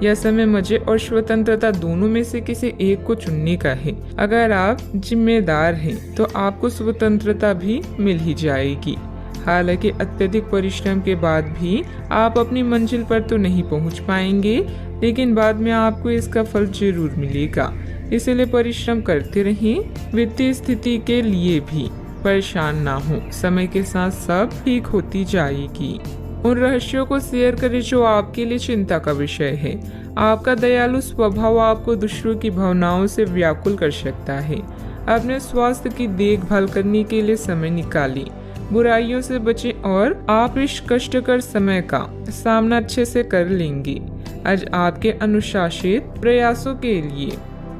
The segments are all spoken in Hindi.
यह समय मजे और स्वतंत्रता दोनों में से किसी एक को चुनने का है। अगर आप जिम्मेदार हैं तो आपको स्वतंत्रता भी मिल ही जाएगी। हालांकि अत्यधिक परिश्रम के बाद भी आप अपनी मंजिल पर तो नहीं पहुंच पाएंगे, लेकिन बाद में आपको इसका फल जरूर मिलेगा। इसलिए परिश्रम करते रहें। वित्तीय स्थिति के लिए भी परेशान ना हो, समय के साथ सब ठीक होती जाएगी। उन रहस्यों को शेयर करें जो आपके लिए चिंता का विषय है। आपका दयालु स्वभाव आपको दूसरों की भावनाओं से व्याकुल कर सकता है। अपने स्वास्थ्य की देखभाल करने के लिए समय निकालें। बुराइयों से बचें और आप इस कष्टकर समय का सामना अच्छे से कर लेंगे। आज आपके अनुशासित प्रयासों के लिए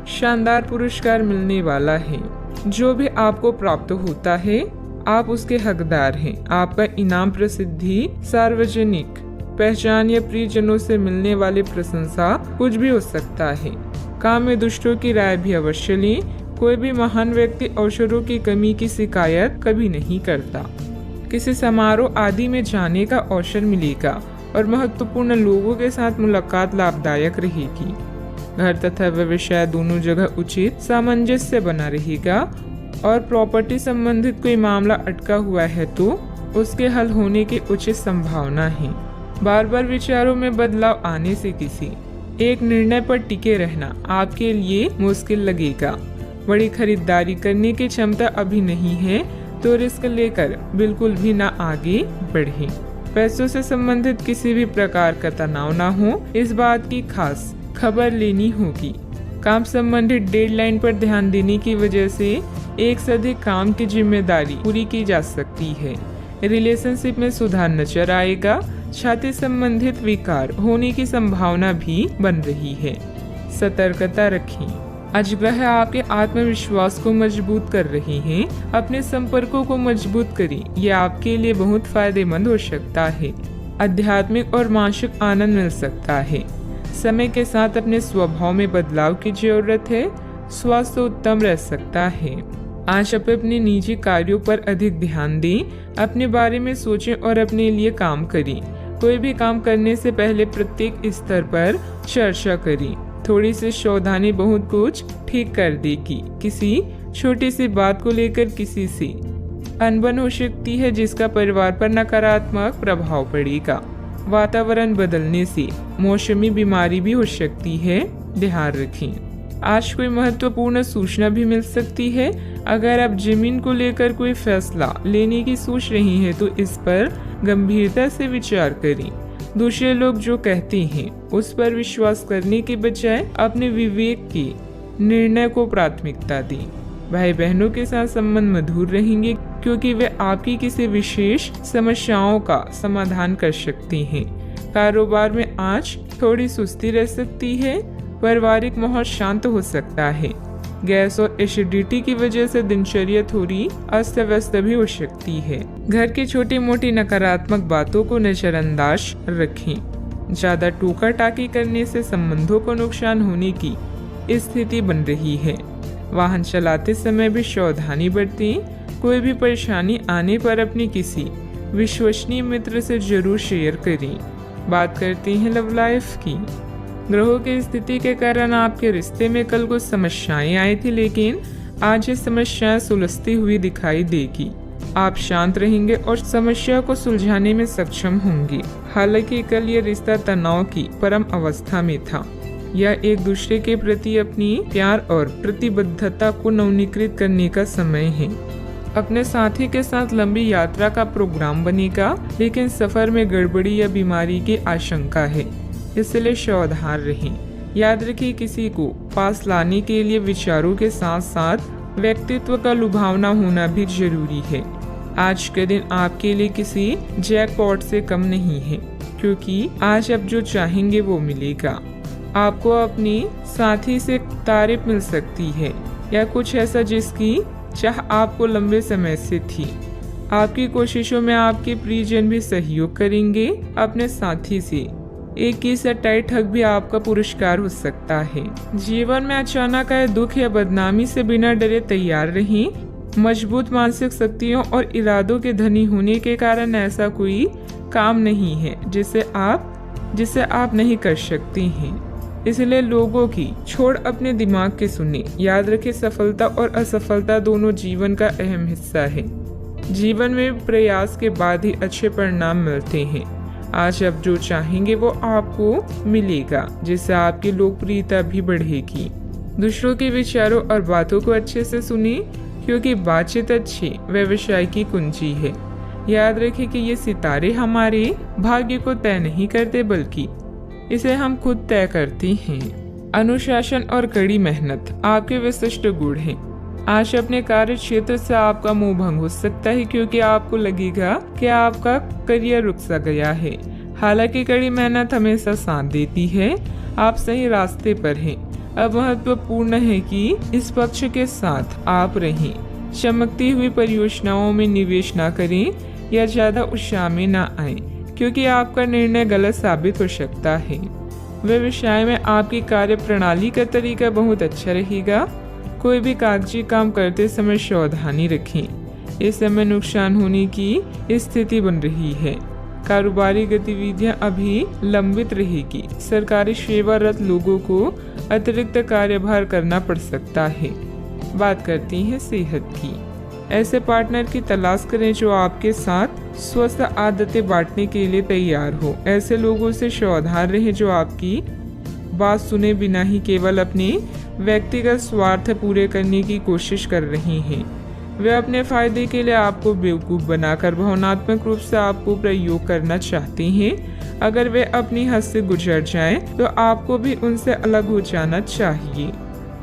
शानदार पुरस्कार मिलने वाला है। जो भी आपको प्राप्त होता है आप उसके हकदार हैं। आपका इनाम प्रसिद्धि, सार्वजनिक पहचान या प्रियजनों से मिलने वाली प्रशंसा कुछ भी हो सकता है। काम में दूसरों की राय भी अवश्य लें। कोई भी महान व्यक्ति अवसरों की कमी की शिकायत कभी नहीं करता। किसी समारोह आदि में जाने का अवसर मिलेगा और महत्वपूर्ण लोगों के साथ मुलाकात लाभदायक रहेगी। घर तथा व्यवसाय दोनों जगह उचित सामंजस्य बना रहेगा और प्रॉपर्टी संबंधित कोई मामला अटका हुआ है तो उसके हल होने की उचित संभावना है। बार बार विचारों में बदलाव आने से किसी एक निर्णय पर टिके रहना आपके लिए मुश्किल लगेगा। बड़ी खरीदारी करने की क्षमता अभी नहीं है तो रिस्क लेकर बिल्कुल भी ना आगे बढ़े। पैसों से संबंधित किसी भी प्रकार का तनाव ना हो, इस बात की खास खबर लेनी होगी। काम संबंधित डेडलाइन पर ध्यान देने की वजह से एक से अधिक काम की जिम्मेदारी पूरी की जा सकती है। रिलेशनशिप में सुधार नजर आएगा। छाती संबंधित विकार होने की संभावना भी बन रही है। सतर्कता रखें। आज ग्रह आपके आत्मविश्वास को मजबूत कर रहे हैं। अपने संपर्कों को मजबूत करें, यह आपके लिए बहुत फायदेमंद हो सकता है। आध्यात्मिक और मानसिक आनंद मिल सकता है। समय के साथ अपने स्वभाव में बदलाव की जरूरत है। स्वास्थ्य उत्तम रह सकता है। आज आप अपने निजी कार्यों पर अधिक ध्यान दें। अपने बारे में सोचें और अपने लिए काम करें। कोई भी काम करने से पहले प्रत्येक स्तर पर चर्चा करें। थोड़ी सी सावधानी बहुत कुछ ठीक कर देगी। किसी छोटी सी बात को लेकर किसी से अनबन हो सकती है जिसका परिवार पर नकारात्मक प्रभाव पड़ेगा। वातावरण बदलने से मौसमी बीमारी भी हो सकती है, ध्यान रखें। आज कोई महत्वपूर्ण सूचना भी मिल सकती है। अगर आप जमीन को लेकर कोई फैसला लेने की सोच रही हैं तो इस पर गंभीरता से विचार करें। दूसरे लोग जो कहते हैं उस पर विश्वास करने के बजाय अपने विवेक के निर्णय को प्राथमिकता दें। भाई बहनों के साथ संबंध मधुर रहेंगे क्योंकि वे आपकी किसी विशेष समस्याओं का समाधान कर सकते हैं। कारोबार में आज थोड़ी सुस्ती रह सकती है। पारिवारिक माहौल शांत हो सकता है। गैस और एसिडिटी की वजह से दिनचर्या थोड़ी अस्त व्यस्त भी हो सकती है। घर की छोटी मोटी नकारात्मक बातों को नजरअंदाज रखें। ज्यादा टोका टाकी करने से संबंधों को नुकसान होने की स्थिति बन रही है। वाहन चलाते समय भी सावधानी बरतें। कोई भी परेशानी आने पर अपने किसी विश्वसनीय मित्र से जरूर शेयर करें। बात करते हैं लव लाइफ की। ग्रहों की स्थिति के कारण आपके रिश्ते में कल कुछ समस्याएं आई थी, लेकिन आज ये समस्याएं सुलझती हुई दिखाई देगी। आप शांत रहेंगे और समस्या को सुलझाने में सक्षम होंगे। हालांकि कल ये रिश्ता तनाव की परम अवस्था में था। यह एक दूसरे के प्रति अपनी प्यार और प्रतिबद्धता को नवीनीकृत करने का समय है। अपने साथी के साथ लंबी यात्रा का प्रोग्राम बनेगा, लेकिन सफर में गड़बड़ी या बीमारी की आशंका है, इसलिए सावधान रहें। याद रखिए, किसी को पास लाने के लिए विचारों के साथ साथ व्यक्तित्व का लुभावना होना भी जरूरी है। आज के दिन आपके लिए किसी जैकपॉट से कम नहीं है, क्योंकि आज आप जो चाहेंगे वो मिलेगा। आपको अपनी साथी से तारीफ मिल सकती है या कुछ ऐसा जिसकी चाह आपको लंबे समय से थी। आपकी कोशिशों में आपके प्रियजन भी सहयोग करेंगे। अपने साथी से एक ही सा टाइट हक भी आपका पुरस्कार हो सकता है। जीवन में अचानक आए दुख या बदनामी से बिना डरे तैयार रहें। मजबूत मानसिक शक्तियों और इरादों के धनी होने के कारण ऐसा कोई काम नहीं है जिसे आप नहीं कर सकते हैं। इसलिए लोगों की छोड़ अपने दिमाग के सुने। याद रखें, सफलता और असफलता दोनों जीवन का अहम हिस्सा है। जीवन में प्रयास के बाद ही अच्छे परिणाम मिलते हैं। आज आप जो चाहेंगे वो आपको मिलेगा, जिससे आपकी लोकप्रियता भी बढ़ेगी। दूसरों के विचारों और बातों को अच्छे से सुनिए, क्योंकि बातचीत अच्छी व्यवसाय की कुंजी है। याद रखें कि ये सितारे हमारे भाग्य को तय नहीं करते, बल्कि इसे हम खुद तय करते हैं। अनुशासन और कड़ी मेहनत आपके विशिष्ट गुण हैं। आज अपने कार्य क्षेत्र से आपका मोह भंग हो सकता है, क्योंकि आपको लगेगा कि आपका करियर रुक सा गया है। हालांकि कड़ी मेहनत हमेशा साथ देती है। आप सही रास्ते पर हैं। अब महत्वपूर्ण है कि इस पक्ष के साथ आप रहें। चमकती हुई परियोजनाओं में निवेश न करें या ज्यादा उत्साह में न आए, क्योंकि आपका निर्णय गलत साबित हो सकता है। व्यवसाय में आपकी कार्य प्रणाली का तरीका बहुत अच्छा रहेगा। कोई भी कागजी काम करते समय सावधानी रखें। इस समय नुकसान होने की स्थिति बन रही है। कारोबारी गतिविधियां अभी लंबित रहेगी। सरकारी सेवारत लोगों को अतिरिक्त कार्यभार करना पड़ सकता है। बात करती हैं सेहत की। ऐसे पार्टनर की तलाश करें जो आपके साथ स्वस्थ आदतें बांटने के लिए तैयार हो। ऐसे लोगों से सावधान रहें जो आपकी बात सुने बिना ही केवल अपने व्यक्तिगत स्वार्थ पूरे करने की कोशिश कर रहे हैं। वे अपने फायदे के लिए आपको बेवकूफ़ बनाकर भावनात्मक रूप से आपको प्रयोग करना चाहते हैं। अगर वे अपनी हद से गुजर जाएं, तो आपको भी उनसे अलग हो जाना चाहिए।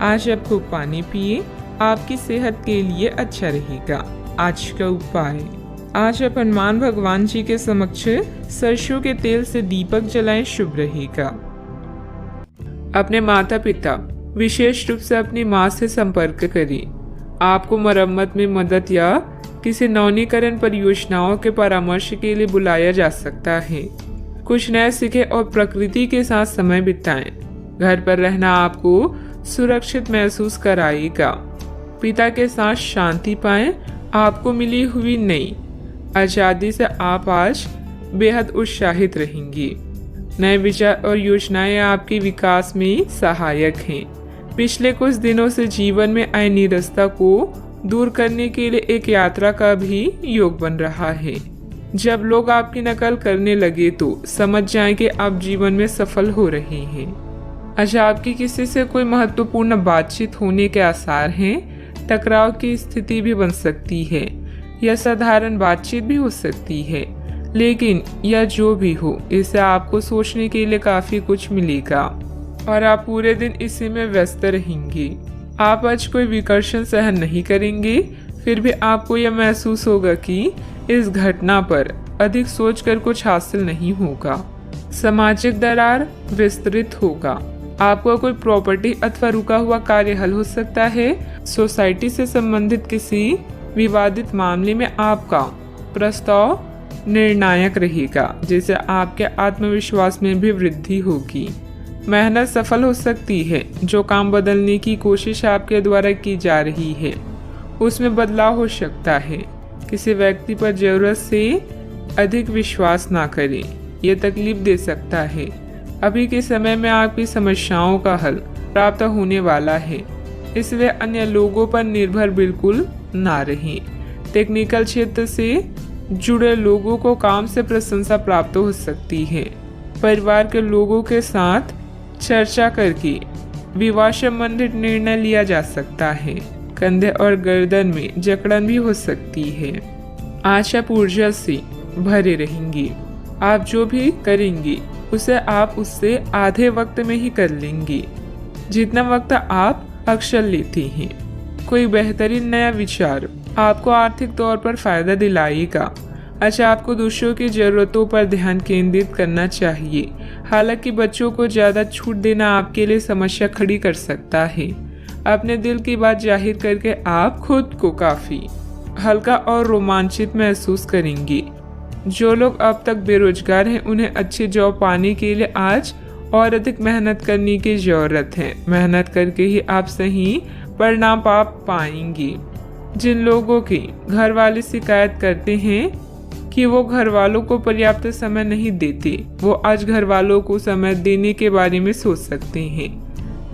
आज आप खूब पानी पिए, आपकी सेहत के लिए अच्छा रहेगा। आज का उपाय, आज आप हनुमान भगवान जी के समक्ष सरसों के तेल से दीपक जलाएं, शुभ रहेगा। अपने माता पिता, विशेष रूप से अपनी माँ से संपर्क करें। आपको मरम्मत में मदद या किसी नवीनीकरण परियोजनाओं के परामर्श के लिए बुलाया जा सकता है। कुछ नया सीखें और प्रकृति के साथ समय बिताएं। घर पर रहना आपको सुरक्षित महसूस कराएगा। पिता के साथ शांति पाएं। आपको मिली हुई नई आज़ादी से आप आज बेहद उत्साहित रहेंगे। नए विचार और योजनाएं आपके विकास में सहायक हैं। पिछले कुछ दिनों से जीवन में आए निरस्ता को दूर करने के लिए एक यात्रा का भी योग बन रहा है। जब लोग आपकी नकल करने लगे तो समझ जाएं कि आप जीवन में सफल हो रहे हैं। अच्छा, आपकी किसी से कोई महत्वपूर्ण बातचीत होने के आसार हैं। टकराव की स्थिति भी बन सकती है या साधारण बातचीत भी हो सकती है, लेकिन यह जो भी हो, इससे आपको सोचने के लिए काफी कुछ मिलेगा और आप पूरे दिन इसी में व्यस्त रहेंगे। आप आज कोई विकर्षण सहन नहीं करेंगे, फिर भी आपको यह महसूस होगा कि इस घटना पर अधिक सोचकर कुछ हासिल नहीं होगा। सामाजिक दरार विस्तृत होगा। आपको कोई प्रॉपर्टी अथवा रुका हुआ कार्य हल हो सकता है। सोसाइटी से संबंधित किसी विवादित मामले में आपका प्रस्ताव निर्णायक रहेगा, जिससे आपके आत्मविश्वास में भी वृद्धि होगी। मेहनत सफल हो सकती है। जो काम बदलने की कोशिश आपके द्वारा की जा रही है उसमें बदलाव हो सकता है। किसी व्यक्ति पर जरूरत से अधिक विश्वास ना करें, यह तकलीफ दे सकता है। अभी के समय में आपकी समस्याओं का हल प्राप्त होने वाला है, इसलिए अन्य लोगों पर निर्भर बिल्कुल ना रहें। टेक्निकल क्षेत्र से जुड़े लोगों को काम से प्रशंसा प्राप्त हो सकती है। परिवार के लोगों के साथ चर्चा करके विवाह संबंधित निर्णय लिया जा सकता है। कंधे और गर्दन में जकड़न भी हो सकती है। आज आप ऊर्जा से भरे रहेंगे। आप जो भी करेंगे उसे आप उससे आधे वक्त में ही कर लेंगे जितना वक्त आप अक्सर लेते हैं। कोई बेहतरीन नया विचार आपको आर्थिक तौर पर फायदा दिलाएगा। अच्छा, आपको दूसरों की जरूरतों पर ध्यान केंद्रित करना चाहिए। हालांकि बच्चों को ज्यादा छूट देना आपके लिए समस्या खड़ी कर सकता है। अपने दिल की बात जाहिर करके आप खुद को काफी हल्का और रोमांचित महसूस करेंगे। जो लोग अब तक बेरोजगार हैं उन्हें अच्छी जॉब पाने के लिए आज और अधिक मेहनत करने की जरूरत है। मेहनत करके ही आप सही परिणाम पा पाएंगे। जिन लोगों के घर वाले शिकायत करते हैं कि वो घर वालों को पर्याप्त समय नहीं देते। वो आज घर वालों को समय देने के बारे में सोच सकते हैं,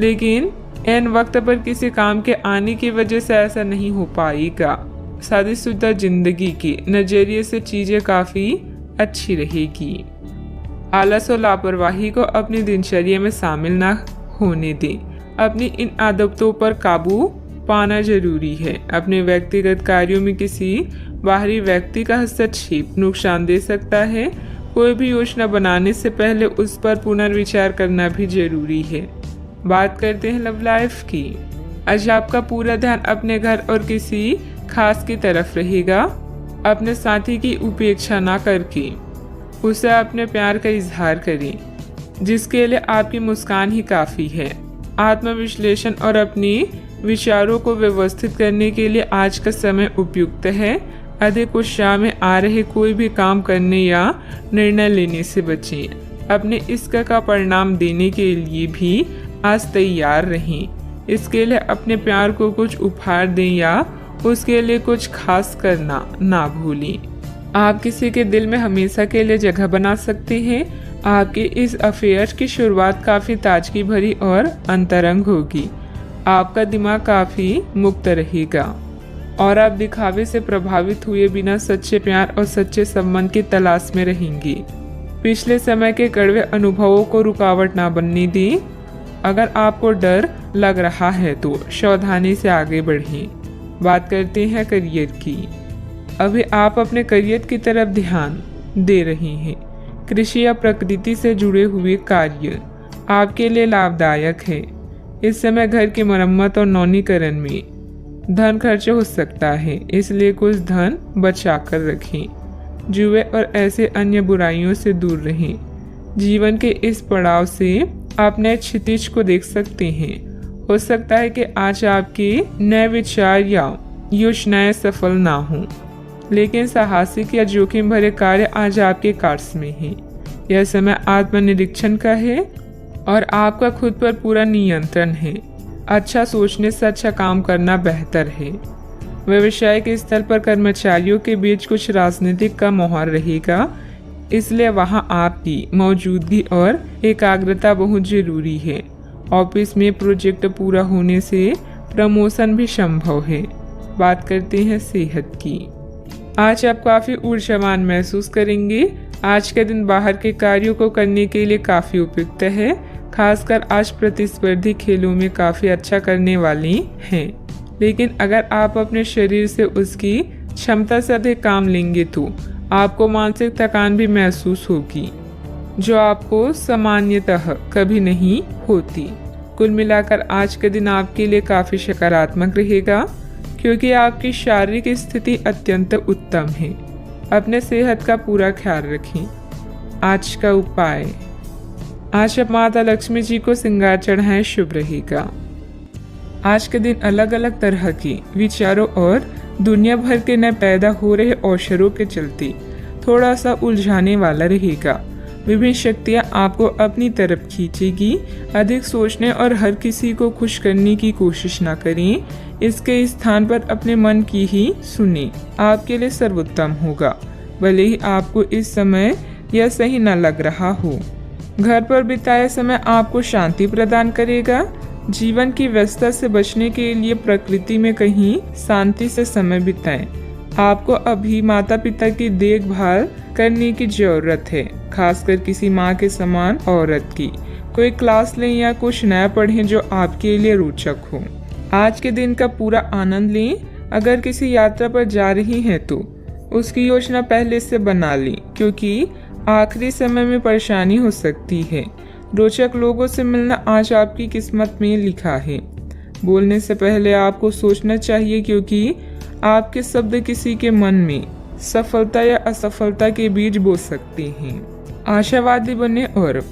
लेकिन ऐन वक्त पर किसी काम के आने की वजह से ऐसा नहीं हो पाएगा। शादीशुदा जिंदगी के नजरिए से चीजें काफी अच्छी रहेगी। आलस और लापरवाही को अपनी दिनचर्या में शामिल ना होने दें। अपनी इन आदतों पर काबू पाना जरूरी है। अपने व्यक्तिगत कार्यों में किसी बाहरी व्यक्ति का हस्तक्षेप नुकसान दे सकता है। कोई भी योजना बनाने से पहले उस पर पुनर्विचार करना भी जरूरी है। बात करते हैं लव लाइफ की। आज आपका पूरा ध्यान अपने घर और किसी खास की तरफ रहेगा। अपने साथी की उपेक्षा ना करके उसे अपने प्यार का इजहार करें, जिसके लिए आपकी मुस्कान ही काफी है। आत्मविश्लेषण और अपनी विचारों को व्यवस्थित करने के लिए आज का समय उपयुक्त है। अधिक उत्साह में आ रहे कोई भी काम करने या निर्णय लेने से बचें। अपने इश्क का परिणाम देने के लिए भी आज तैयार रहें। इसके लिए अपने प्यार को कुछ उपहार दें या उसके लिए कुछ खास करना ना भूलें। आप किसी के दिल में हमेशा के लिए जगह बना सकते हैं। आपके इस अफेयर की शुरुआत काफी ताजगी भरी और अंतरंग होगी। आपका दिमाग काफी मुक्त रहेगा और आप दिखावे से प्रभावित हुए बिना सच्चे प्यार और सच्चे संबंध की तलाश में रहेंगे। पिछले समय के कड़वे अनुभवों को रुकावट ना बनने दें। अगर आपको डर लग रहा है तो सावधानी से आगे बढ़ें। बात करते हैं करियर की। अभी आप अपने करियर की तरफ ध्यान दे रहे हैं। कृषि या प्रकृति से जुड़े हुए कार्य आपके लिए लाभदायक है। इस समय घर की मरम्मत और नवीनीकरण में धन खर्च हो सकता है, इसलिए कुछ धन बचा कर रखें। जुए और ऐसे अन्य बुराइयों से दूर रहें। जीवन के इस पड़ाव से आप नए क्षितिज को देख सकते हैं। हो सकता है कि आज आपके नए विचार या योजनाएं सफल ना हों, लेकिन साहसिक या जोखिम भरे कार्य आज आपके कार्य में है। यह समय आत्मनिरीक्षण का है और आपका खुद पर पूरा नियंत्रण है। अच्छा सोचने से अच्छा काम करना बेहतर है। व्यवसायिक स्थल पर कर्मचारियों के बीच कुछ राजनीतिक का माहौल रहेगा, इसलिए वहां आपकी मौजूदगी और एकाग्रता बहुत जरूरी है। ऑफिस में प्रोजेक्ट पूरा होने से प्रमोशन भी संभव है। बात करते हैं सेहत की। आज आप काफी ऊर्जावान महसूस करेंगे। आज का दिन बाहर के कार्यों को करने के लिए काफी उपयुक्त है। खासकर आज प्रतिस्पर्धी खेलों में काफी अच्छा करने वाली हैं। लेकिन अगर आप अपने शरीर से उसकी क्षमता से अधिक काम लेंगे तो आपको मानसिक थकान भी महसूस होगी, जो आपको सामान्यतः कभी नहीं होती। कुल मिलाकर आज का दिन आपके लिए काफी सकारात्मक रहेगा, क्योंकि आपकी शारीरिक स्थिति अत्यंत उत्तम है। अपने सेहत का पूरा ख्याल रखें। आज का उपाय, आज आप माता लक्ष्मी जी को श्रृंगार चढ़ाएं, शुभ रहेगा। आज के दिन अलग अलग तरह के विचारों और दुनिया भर के नए पैदा हो रहे अवसरों के चलते थोड़ा सा उलझाने वाला रहेगा। विभिन्न शक्तियाँ आपको अपनी तरफ खींचेगी। अधिक सोचने और हर किसी को खुश करने की कोशिश ना करें। इसके स्थान पर अपने मन की ही सुने, आपके लिए सर्वोत्तम होगा, भले ही आपको इस समय यह सही न लग रहा हो। घर पर बिताया समय आपको शांति प्रदान करेगा। जीवन की व्यस्तता से बचने के लिए प्रकृति में कहीं शांति से समय बिताएं। आपको अभी माता पिता की देखभाल करने की जरूरत है, खासकर किसी माँ के समान औरत की। कोई क्लास लें या कुछ नया पढ़ें जो आपके लिए रोचक हो। आज के दिन का पूरा आनंद लें। अगर किसी यात्रा पर जा रही हैं तो उसकी योजना पहले से बना लें, क्योंकि आखिरी समय में परेशानी हो सकती है। रोचक लोगों से मिलना आज आपकी किस्मत में लिखा है। बोलने से पहले आपको सोचना चाहिए, क्योंकि आपके शब्द किसी के मन में सफलता या असफलता के बीज बो सकते हैं। आशावादी बने और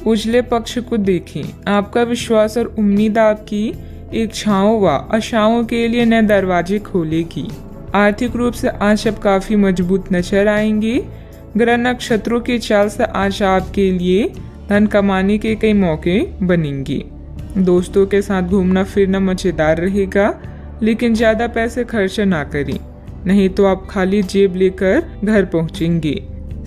उजले पक्ष को देखें। आपका विश्वास और उम्मीद आपकी इच्छाओं व आशाओं के लिए नए दरवाजे खोलेगी। आर्थिक रूप से आज आप काफी मजबूत नजर आएंगे। ग्रह नक्षत्रों की चाल से आज आपके लिए धन कमाने के कई मौके बनेंगे। दोस्तों के साथ घूमना फिरना मजेदार रहेगा, लेकिन ज्यादा पैसे खर्च ना करें। नहीं तो आप खाली जेब लेकर घर पहुंचेंगे।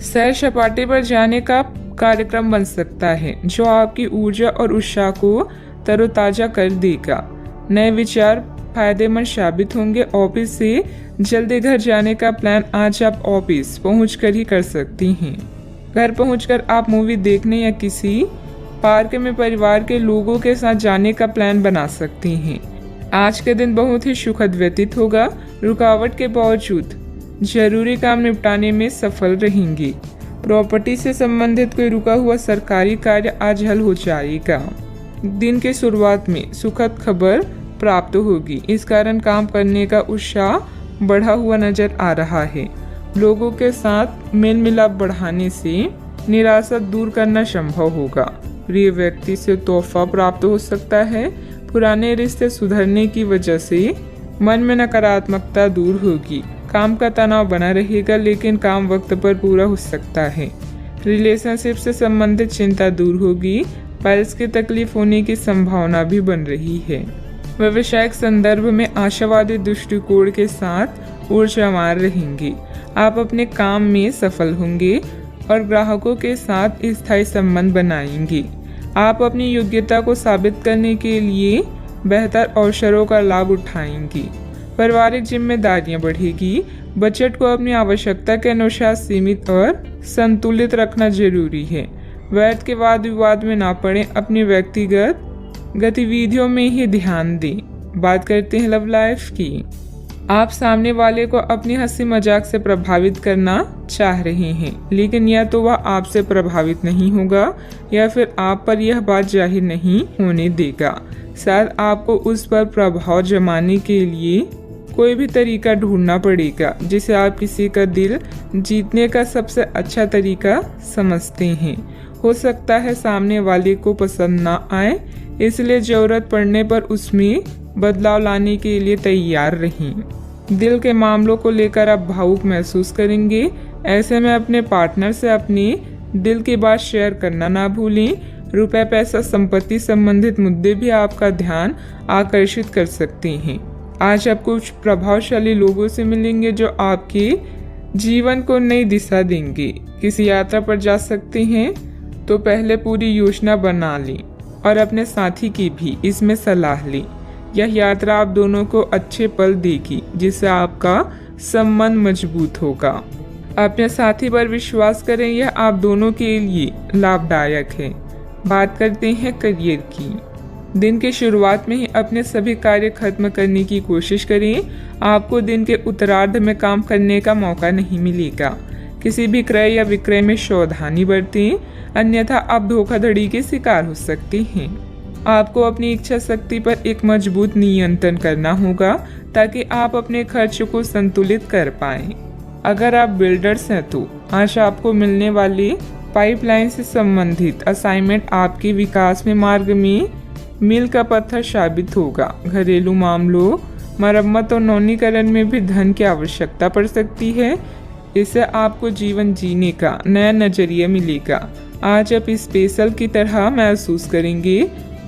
सैर सपाटे पर जाने का कार्यक्रम बन सकता है जो आपकी ऊर्जा और उत्साह को तरोताजा कर देगा। नए विचार फायदेमंद साबित होंगे। ऑफिस से जल्दी घर जाने का प्लान आज आप ऑफिस पहुंचकर ही कर सकती हैं। घर पहुंचकर आप मूवी देखने या किसी पार्क में परिवार के लोगों के साथ जाने का प्लान बना सकती हैं। आज के दिन बहुत ही सुखद व्यतीत होगा। रुकावट के बावजूद जरूरी काम निपटाने में सफल रहेंगी। प्रॉपर्टी से संबंधित कोई रुका हुआ सरकारी कार्य आज हल हो जाएगा। दिन की शुरुआत में सुखद खबर प्राप्त होगी। इस कारण काम करने का उत्साह बढ़ा हुआ नजर आ रहा है। लोगों के साथ मेल मिलाप बढ़ाने से निराशा दूर करना संभव होगा। प्रिय व्यक्ति से तोहफा प्राप्त हो सकता है। पुराने रिश्ते सुधरने की वजह से मन में नकारात्मकता दूर होगी। काम का तनाव बना रहेगा लेकिन काम वक्त पर पूरा हो सकता है। रिलेशनशिप से संबंधित चिंता दूर होगी। पाइल्स की तकलीफ होने की संभावना भी बन रही है। व्यवसायिक संदर्भ में आशावादी दृष्टिकोण के साथ ऊर्जावान रहेंगे। आप अपने काम में सफल होंगे और ग्राहकों के साथ स्थायी संबंध बनाएंगे। आप अपनी योग्यता को साबित करने के लिए बेहतर अवसरों का लाभ उठाएंगी। पारिवारिक जिम्मेदारियां बढ़ेगी। बजट को अपनी आवश्यकता के अनुसार सीमित और संतुलित रखना जरूरी है। व्यर्थ के वाद विवाद में ना पड़े। अपनी व्यक्तिगत गतिविधियों में ही ध्यान दें। बात करते हैं लव लाइफ की। आप सामने वाले को अपनी हंसी मजाक से प्रभावित करना चाह रहे हैं लेकिन या तो वह आपसे प्रभावित नहीं होगा या फिर आप पर यह बात जाहिर नहीं होने देगा। शायद आपको उस पर प्रभाव जमाने के लिए कोई भी तरीका ढूंढना पड़ेगा जिसे आप किसी का दिल जीतने का सबसे अच्छा तरीका समझते हैं। हो सकता है सामने वाले को पसंद ना आए, इसलिए जरूरत पड़ने पर उसमें बदलाव लाने के लिए तैयार रहें। दिल के मामलों को लेकर आप भावुक महसूस करेंगे। ऐसे में अपने पार्टनर से अपने दिल की बात शेयर करना ना भूलें। रुपए पैसा संपत्ति संबंधित मुद्दे भी आपका ध्यान आकर्षित कर सकते हैं। आज आप कुछ प्रभावशाली लोगों से मिलेंगे जो आपके जीवन को नई दिशा देंगे। किसी यात्रा पर जा सकते हैं तो पहले पूरी योजना बना लें और अपने साथी की भी इसमें सलाह लें। यह यात्रा आप दोनों को अच्छे पल देगी जिससे आपका संबंध मजबूत होगा। अपने साथी पर विश्वास करें, यह आप दोनों के लिए लाभदायक है। बात करते हैं करियर की। दिन की शुरुआत में ही अपने सभी कार्य खत्म करने की कोशिश करें। आपको दिन के उत्तरार्ध में काम करने का मौका नहीं मिलेगा। किसी भी क्रय या विक्रय में सावधानी बरतें, अन्यथा आप धोखाधड़ी के शिकार हो सकते हैं। आपको अपनी इच्छा शक्ति पर एक मजबूत नियंत्रण करना होगा ताकि आप अपने खर्च को संतुलित कर पाएं। अगर आप बिल्डर्स हैं तो आज आपको मिलने वाले पाइपलाइन से संबंधित असाइनमेंट आपके विकास में मार्ग में मील का पत्थर साबित होगा। घरेलू मामलों, मरम्मत और नवीनीकरण में भी धन की आवश्यकता पड़ सकती है। इससे आपको जीवन जीने का नया नजरिया मिलेगा। आज आप स्पेशल की तरह महसूस करेंगे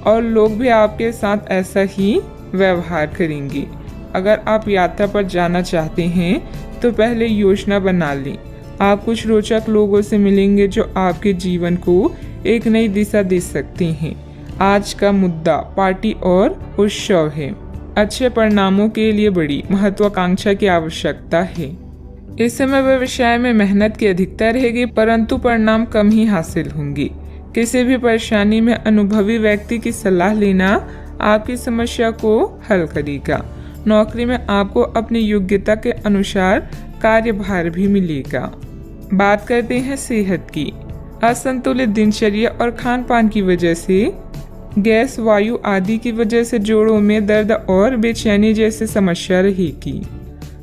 और लोग भी आपके साथ ऐसा ही व्यवहार करेंगे। अगर आप यात्रा पर जाना चाहते हैं तो पहले योजना बना लें। आप कुछ रोचक लोगों से मिलेंगे जो आपके जीवन को एक नई दिशा दे सकते हैं। आज का मुद्दा पार्टी और उत्सव है। अच्छे परिणामों के लिए बड़ी महत्वाकांक्षा की आवश्यकता है। इस समय व्यवसाय में मेहनत की अधिकता रहेगी परंतु परिणाम कम ही हासिल होंगे। किसी भी परेशानी में अनुभवी व्यक्ति की सलाह लेना आपकी समस्या को हल करेगा। नौकरी में आपको अपनी योग्यता के अनुसार कार्यभार भी मिलेगा। बात करते हैं सेहत की। असंतुलित दिनचर्या और खान पान की वजह से गैस, वायु आदि की वजह से जोड़ों में दर्द और बेचैनी जैसी समस्या रहेगी।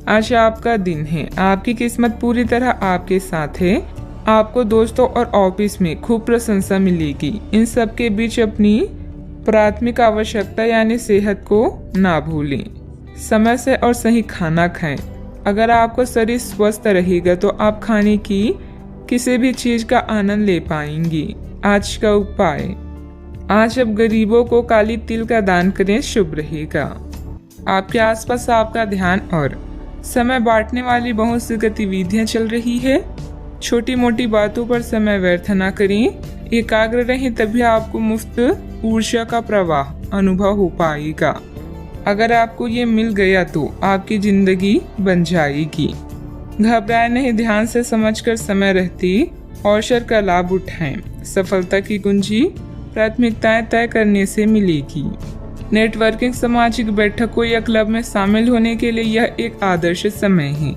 आज आपका दिन है। आपकी किस्मत पूरी तरह आपके साथ है। आपको दोस्तों और ऑफिस में खूब प्रशंसा मिलेगी। इन सब के बीच अपनी प्राथमिक आवश्यकता यानी सेहत को ना भूलें। समय से और सही खाना खाएं। अगर आपका शरीर स्वस्थ रहेगा तो आप खाने की किसी भी चीज का आनंद ले पाएंगे। आज का उपाय, आज अब गरीबों को काली तिल का दान करें, शुभ रहेगा। आपके आसपास आपका ध्यान और समय बांटने वाली बहुत सी गतिविधियां चल रही है। छोटी मोटी बातों पर समय व्यर्थ न करें। एकाग्र रहें, तभी आपको मुफ्त ऊर्जा का प्रवाह अनुभव हो पाएगा। अगर आपको ये मिल गया तो आपकी जिंदगी बन जाएगी। घबराए नहीं, ध्यान से समझकर समय रहते अवसर का लाभ उठाएं। सफलता की कुंजी प्राथमिकताएं तय करने से मिलेगी। नेटवर्किंग, सामाजिक बैठकों या क्लब में शामिल होने के लिए यह एक आदर्श समय है।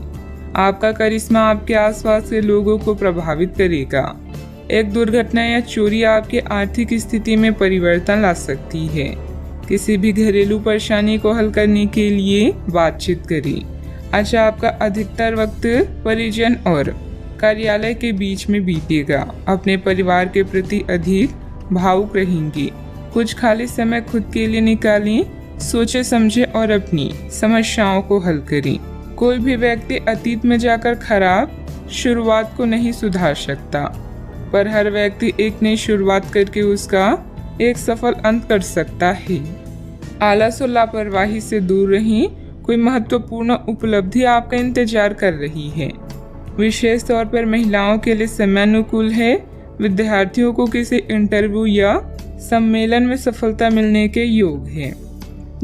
आपका करिश्मा आपके आसपास के लोगों को प्रभावित करेगा। एक दुर्घटना या चोरी आपकी आर्थिक स्थिति में परिवर्तन ला सकती है। किसी भी घरेलू परेशानी को हल करने के लिए बातचीत करें। आज आपका अधिकतर वक्त परिजन और कार्यालय के बीच में बीतेगा। अपने परिवार के प्रति अधिक भावुक रहेंगे। कुछ खाली समय खुद के लिए निकालें। सोचे समझे और अपनी समस्याओं को हल करें। कोई भी व्यक्ति अतीत में जाकर खराब शुरुआत को नहीं सुधार सकता, पर हर व्यक्ति एक नई शुरुआत करके उसका एक सफल अंत कर सकता है। आलस और लापरवाही से दूर रहें। कोई महत्वपूर्ण उपलब्धि आपका इंतजार कर रही है। विशेष तौर पर महिलाओं के लिए समय अनुकूल है। विद्यार्थियों को किसी इंटरव्यू या सम्मेलन में सफलता मिलने के योग है।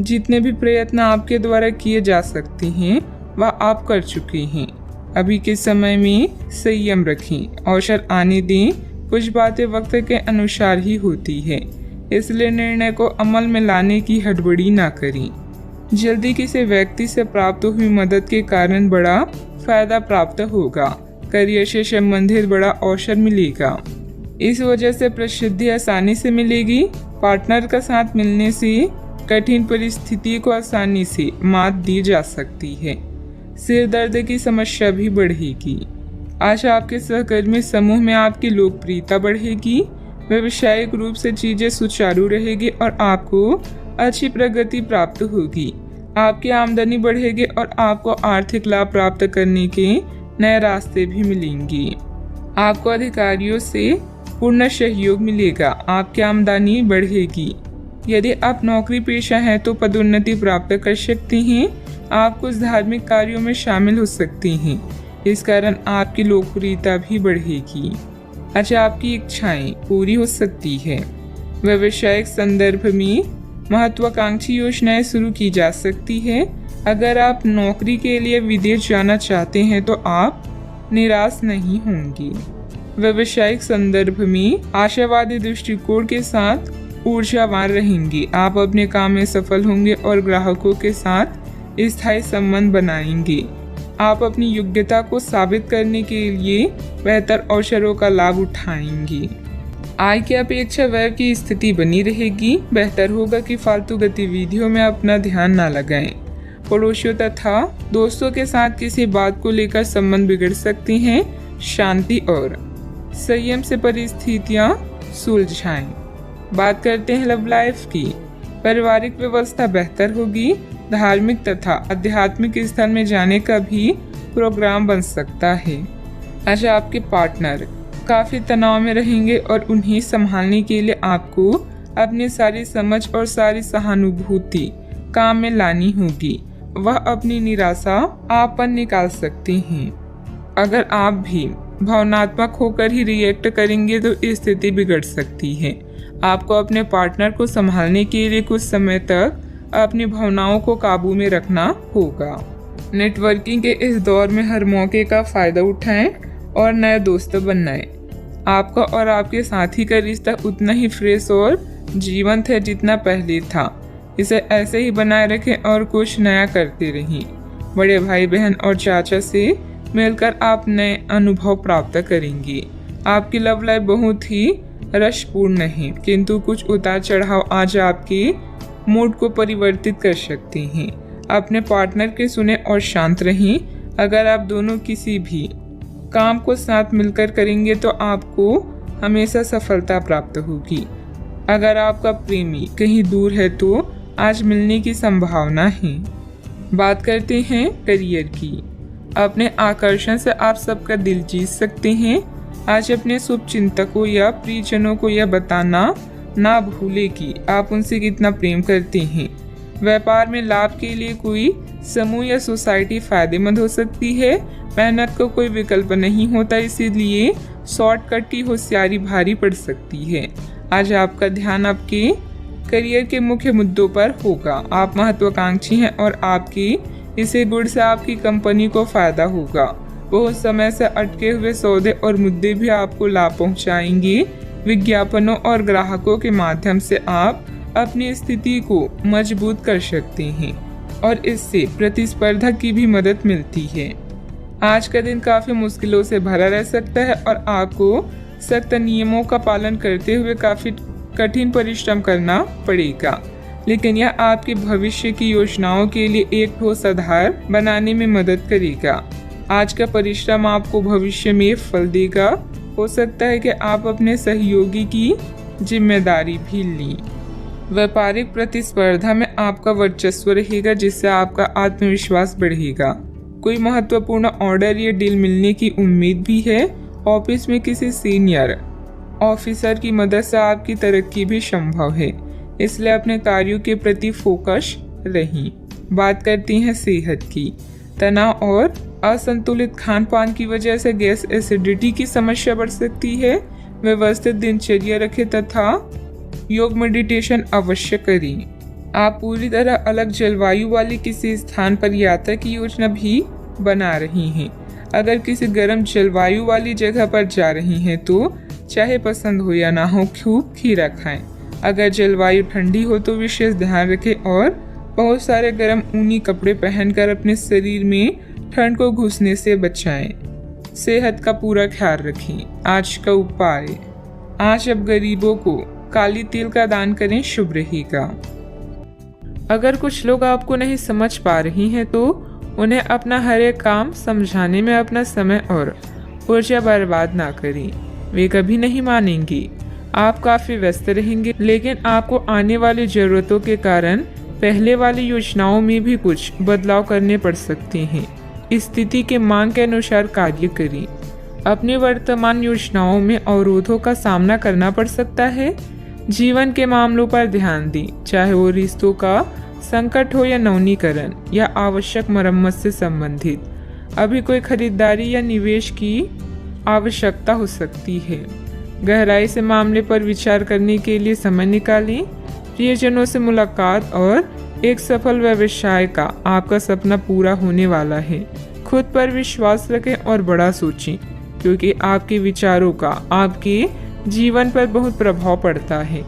जितने भी प्रयत्न आपके द्वारा किए जा सकते हैं वह आप कर चुके हैं। अभी के समय में संयम रखें। अवसर आने दें। कुछ बातें वक्त के अनुसार ही होती है, इसलिए निर्णय को अमल में लाने की हड़बड़ी ना करें। जल्दी किसी व्यक्ति से प्राप्त हुई मदद के कारण बड़ा फायदा प्राप्त होगा। करियर से संबंधित बड़ा अवसर मिलेगा। इस वजह से प्रसिद्धि आसानी से मिलेगी। पार्टनर का साथ मिलने से कठिन परिस्थिति को आसानी से मात दी जा सकती है। सिर दर्द की समस्या भी बढ़ेगी। आज आपके सहकर्मी समूह में आपकी लोकप्रियता बढ़ेगी। व्यावसायिक रूप से चीजें सुचारू रहेगी और आपको अच्छी प्रगति प्राप्त होगी। आपकी आमदनी बढ़ेगी और आपको आर्थिक लाभ प्राप्त करने के नए रास्ते भी मिलेंगे। आपको अधिकारियों से पूर्ण सहयोग मिलेगा। आपकी आमदनी बढ़ेगी। यदि आप नौकरी पेशा हैं तो पदोन्नति प्राप्त कर सकते हैं। आप कुछ धार्मिक कार्यों में शामिल हो सकते हैं। इस कारण आपकी लोकप्रियता भी बढ़ेगी। अच्छा, आपकी इच्छाएं पूरी हो सकती है। व्यावसायिक संदर्भ में महत्वाकांक्षी योजनाएं शुरू की जा सकती है। अगर आप नौकरी के लिए विदेश जाना चाहते हैं तो आप निराश नहीं होंगे। व्यावसायिक संदर्भ में आशावादी दृष्टिकोण के साथ ऊर्जावान रहेंगे। आप अपने काम में सफल होंगे और ग्राहकों के साथ स्थायी संबंध बनाएंगे। आप अपनी योग्यता को साबित करने के लिए बेहतर अवसरों का लाभ उठाएंगे। आय की अपेक्षा व्यय की स्थिति बनी रहेगी। बेहतर होगा कि फालतू गतिविधियों में अपना ध्यान न लगाएं। पड़ोसियों तथा दोस्तों के साथ किसी बात को लेकर संबंध बिगड़ सकते हैं। शांति और संयम से परिस्थितियां सुलझाएं। बात करते हैं लव लाइफ की। पारिवारिक व्यवस्था बेहतर होगी। धार्मिक तथा आध्यात्मिक स्थल में जाने का भी प्रोग्राम बन सकता है। अच्छा, आपके पार्टनर काफी तनाव में रहेंगे और उन्हें संभालने के लिए आपको अपनी सारी समझ और सारी सहानुभूति काम में लानी होगी। वह अपनी निराशा आप पर निकाल सकते हैं। अगर आप भी भावनात्मक होकर ही रिएक्ट करेंगे तो स्थिति बिगड़ सकती है। आपको अपने पार्टनर को संभालने के लिए कुछ समय तक अपनी भावनाओं को काबू में रखना होगा। नेटवर्किंग के इस दौर में हर मौके का फायदा उठाएं और नए दोस्त बनाएं। आपका और आपके साथी का रिश्ता उतना ही फ्रेश और जीवंत है जितना पहले था। इसे ऐसे ही बनाए रखें और कुछ नया करते रहें। बड़े भाई बहन और चाचा से मिलकर आप नए अनुभव प्राप्त करेंगे। आपकी लव लाइफ बहुत ही रसपूर्ण है, किंतु कुछ उतार चढ़ाव आज आपके मूड को परिवर्तित कर सकते हैं। अपने पार्टनर के सुने और शांत रहें। अगर आप दोनों किसी भी काम को साथ मिलकर करेंगे तो आपको हमेशा सफलता प्राप्त होगी। अगर आपका प्रेमी कहीं दूर है तो आज मिलने की संभावना है। बात करते हैं करियर की। अपने आकर्षण से आप सबका दिल जीत सकते हैं। आज अपने शुभ चिंतकों या प्रियजनों को यह बताना ना भूले कि आप उनसे कितना प्रेम करते हैं। व्यापार में लाभ के लिए कोई समूह या सोसाइटी फायदेमंद हो सकती है। मेहनत को कोई विकल्प नहीं होता, इसीलिए शॉर्टकट की होशियारी भारी पड़ सकती है। आज आपका ध्यान आपके करियर के मुख्य मुद्दों पर होगा। आप महत्वाकांक्षी हैं और आपकी इसी गुण से आपकी कंपनी को फायदा होगा। बहुत समय से अटके हुए सौदे और मुद्दे भी आपको लाभ पहुंचाएंगे। विज्ञापनों और ग्राहकों के माध्यम से आप अपनी स्थिति को मजबूत कर सकते हैं और इससे प्रतिस्पर्धा की भी मदद मिलती है। आज का दिन काफी मुश्किलों से भरा रह सकता है और आपको सख्त नियमों का पालन करते हुए काफी कठिन परिश्रम करना पड़ेगा, लेकिन यह आपके भविष्य की योजनाओं के लिए एक ठोस आधार बनाने में मदद करेगा। आज का परिश्रम आपको भविष्य में फल देगा। हो सकता है कि आप अपने सहयोगी की जिम्मेदारी भी लें। व्यापारिक प्रतिस्पर्धा में आपका वर्चस्व रहेगा, जिससे आपका आत्मविश्वास बढ़ेगा। कोई महत्वपूर्ण ऑर्डर या डील मिलने की उम्मीद भी है। ऑफिस में किसी सीनियर ऑफिसर की मदद से आपकी तरक्की भी संभव है, इसलिए अपने कार्यों के प्रति फोकस रहें। बात करते हैं सेहत की। तनाव और असंतुलित खान पान की वजह से गैस एसिडिटी की समस्या बढ़ सकती है। व्यवस्थित दिनचर्या रखें तथा योग मेडिटेशन अवश्य करें। आप पूरी तरह अलग जलवायु वाले किसी स्थान पर यात्रा की योजना भी बना रही हैं। अगर किसी गर्म जलवायु वाली जगह पर जा रही हैं तो चाहे पसंद हो या ना हो खूब खीरा खाएं। अगर जलवायु ठंडी हो तो विशेष ध्यान रखें और बहुत सारे गर्म ऊनी कपड़े पहनकर अपने शरीर में ठंड को घुसने से बचाएं। सेहत का पूरा ख्याल रखें। आज का उपाय, आज अब गरीबों को काली तिल का दान करें, शुभ रहेगा। अगर कुछ लोग आपको नहीं समझ पा रही हैं तो उन्हें अपना हर एक काम समझाने में अपना समय और ऊर्जा बर्बाद ना करें। वे कभी नहीं मानेंगे। आप काफी व्यस्त रहेंगे, लेकिन आपको आने वाली जरूरतों के कारण पहले वाली योजनाओं में भी कुछ बदलाव करने पड़ सकते हैं। स्थिति के मांग के अनुसार कार्य करें। अपनी वर्तमान योजनाओं में अवरोधों का सामना करना पड़ सकता है। जीवन के मामलों पर ध्यान दें, चाहे वो रिश्तों का संकट हो या नवीनीकरण या आवश्यक मरम्मत से संबंधित। अभी कोई खरीदारी या निवेश की आवश्यकता हो सकती है। गहराई से मामले पर विचार करने के लिए समय निकालें। प्रियजनों से मुलाकात और एक सफल व्यवसाय का आपका सपना पूरा होने वाला है। खुद पर विश्वास रखें और बड़ा सोचें, क्योंकि आपके विचारों का आपके जीवन पर बहुत प्रभाव पड़ता है।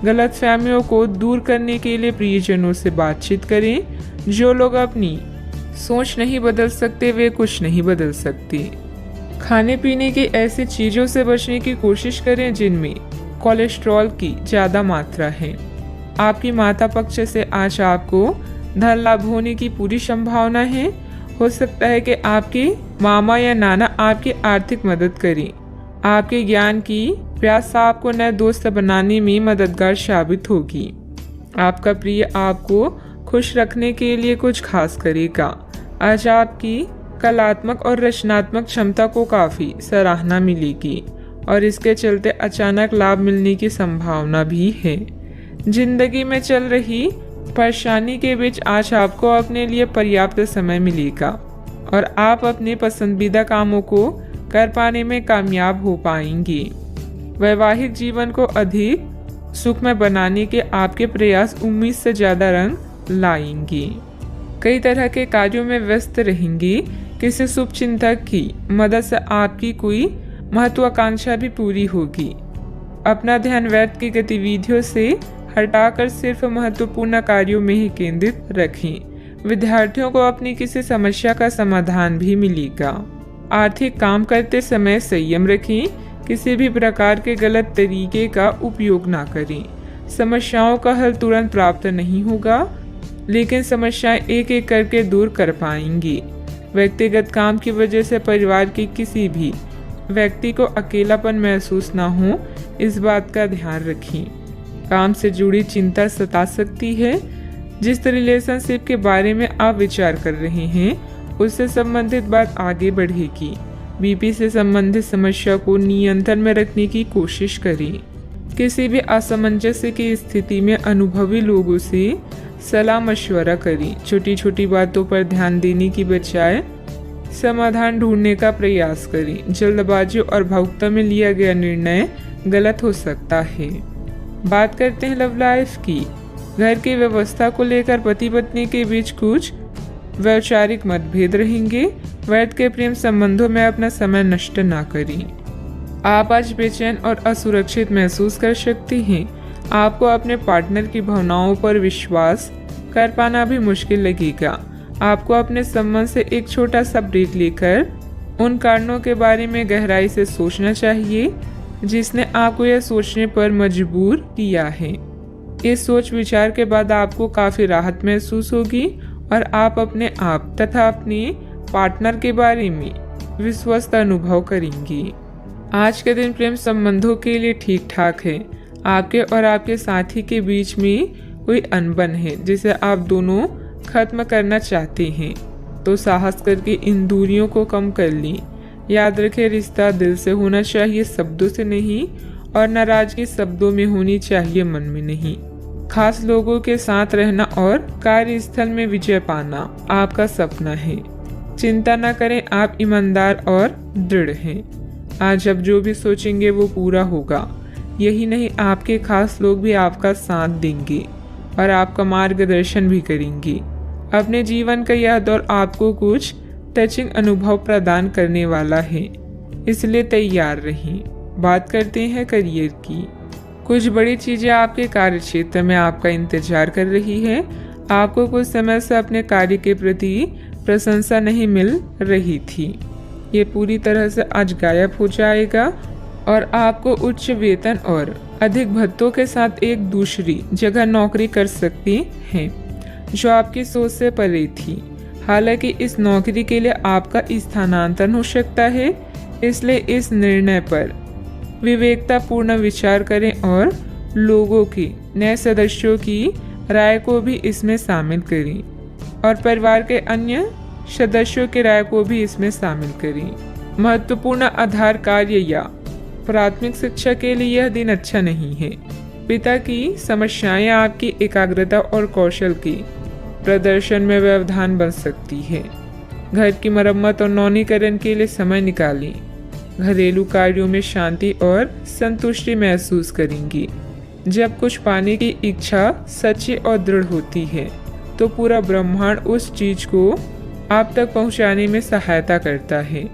गलतफहमियों को दूर करने के लिए प्रियजनों से बातचीत करें। जो लोग अपनी सोच नहीं बदल सकते वे कुछ नहीं बदल सकते। खाने पीने की ऐसी चीज़ों से बचने की कोशिश करें जिनमें कोलेस्ट्रॉल की ज़्यादा मात्रा है। आपकी माता पक्ष से आज आपको धन लाभ होने की पूरी संभावना है। हो सकता है कि आपके मामा या नाना आपकी आर्थिक मदद करें। आपके ज्ञान की प्यास आपको नए दोस्त बनाने में मददगार साबित होगी। आपका प्रिय आपको खुश रखने के लिए कुछ खास करेगा। आज आपकी कलात्मक और रचनात्मक क्षमता को काफ़ी सराहना मिलेगी और इसके चलते अचानक लाभ मिलने की संभावना भी है। जिंदगी में चल रही परेशानी के बीच आज आपको अपने लिए पर्याप्त समय मिलेगा और आप अपने पसंदीदा कामों को कर पाने में कामयाब हो पाएंगे। वैवाहिक जीवन को अधिक सुखमय बनाने के आपके प्रयास उम्मीद से ज़्यादा रंग लाएंगे। कई तरह के कार्यों में व्यस्त रहेंगे। किसी शुभ चिंतक की मदद से आपकी कोई महत्वाकांक्षा भी पूरी होगी। अपना ध्यान व्यर्थ की गतिविधियों से हटाकर सिर्फ महत्वपूर्ण कार्यों में ही केंद्रित रखें। विद्यार्थियों को अपनी किसी समस्या का समाधान भी मिलेगा। आर्थिक काम करते समय संयम रखें। किसी भी प्रकार के गलत तरीके का उपयोग ना करें। समस्याओं का हल तुरंत प्राप्त नहीं होगा, लेकिन समस्याएं एक एक करके दूर कर पाएंगी। व्यक्तिगत काम की वजह से परिवार के किसी भी व्यक्ति को अकेलापन महसूस ना हो, इस बात का ध्यान रखें। काम से जुड़ी चिंता सता सकती है। जिस रिलेशनशिप के बारे में आप विचार कर रहे हैं उससे संबंधित बात आगे बढ़ेगी। बीपी से संबंधित समस्या को नियंत्रण में रखने की कोशिश करें। किसी भी असमंजस्य की स्थिति में अनुभवी लोगों से सलाह मशवरा करें। छोटी छोटी बातों पर ध्यान देने की बजाय समाधान ढूंढने का प्रयास करें। जल्दबाजी और भावुकता में लिया गया निर्णय गलत हो सकता है। बात करते हैं लव लाइफ की। घर की व्यवस्था को लेकर पति पत्नी के बीच कुछ वैचारिक मतभेद रहेंगे। वैध के प्रेम संबंधों में अपना समय नष्ट ना करें। आप आज बेचैन और असुरक्षित महसूस कर सकती हैं। आपको अपने पार्टनर की भावनाओं पर विश्वास कर पाना भी मुश्किल लगेगा। आपको अपने संबंध से एक छोटा सा ब्रेक लेकर उन कारणों के बारे में गहराई से सोचना चाहिए जिसने आपको यह सोचने पर मजबूर किया है। इस सोच विचार के बाद आपको काफी राहत महसूस होगी और आप अपने आप तथा अपने पार्टनर के बारे में विश्वस्त अनुभव करेंगी। आज के दिन प्रेम संबंधों के लिए ठीक ठाक है। आपके और आपके साथी के बीच में कोई अनबन है जिसे आप दोनों खत्म करना चाहते हैं, तो साहस करके इन दूरियों को कम कर लें। याद रखें, रिश्ता दिल से होना चाहिए, शब्दों से नहीं, और नाराजगी शब्दों में होनी चाहिए, मन में नहीं। खास लोगों के साथ रहना और कार्यस्थल में विजय पाना आपका सपना है। चिंता न करें, आप ईमानदार और दृढ़ हैं। आज आप जो भी सोचेंगे वो पूरा होगा। यही नहीं, आपके खास लोग भी आपका साथ देंगे और आपका मार्गदर्शन भी करेंगे। अपने जीवन का यह दौर आपको कुछ टचिंग अनुभव प्रदान करने वाला है, इसलिए तैयार रहें। बात करते हैं करियर की। कुछ बड़ी चीजें आपके कार्य क्षेत्र में आपका इंतजार कर रही है। आपको कुछ समय से अपने कार्य के प्रति प्रशंसा नहीं मिल रही थी, ये पूरी तरह से आज गायब हो जाएगा और आपको उच्च वेतन और अधिक भत्तों के साथ एक दूसरी जगह नौकरी कर सकती हैं जो आपकी सोच से परे थी। हालांकि इस नौकरी के लिए आपका स्थानांतरण हो सकता है, इसलिए इस निर्णय पर विवेकतापूर्ण विचार करें और लोगों की, नए सदस्यों की राय को भी इसमें शामिल करें और परिवार के अन्य सदस्यों की राय को भी इसमें शामिल करें। महत्वपूर्ण आधार कार्य या प्राथमिक शिक्षा के लिए यह दिन अच्छा नहीं है। पिता की समस्याएं आपकी एकाग्रता और कौशल के प्रदर्शन में व्यवधान बन सकती है। घर की मरम्मत और नवीनीकरण के लिए समय निकालें। घरेलू कार्यों में शांति और संतुष्टि महसूस करेंगी। जब कुछ पाने की इच्छा सच्ची और दृढ़ होती है तो पूरा ब्रह्मांड उस चीज को आप तक पहुंचाने में सहायता करता है।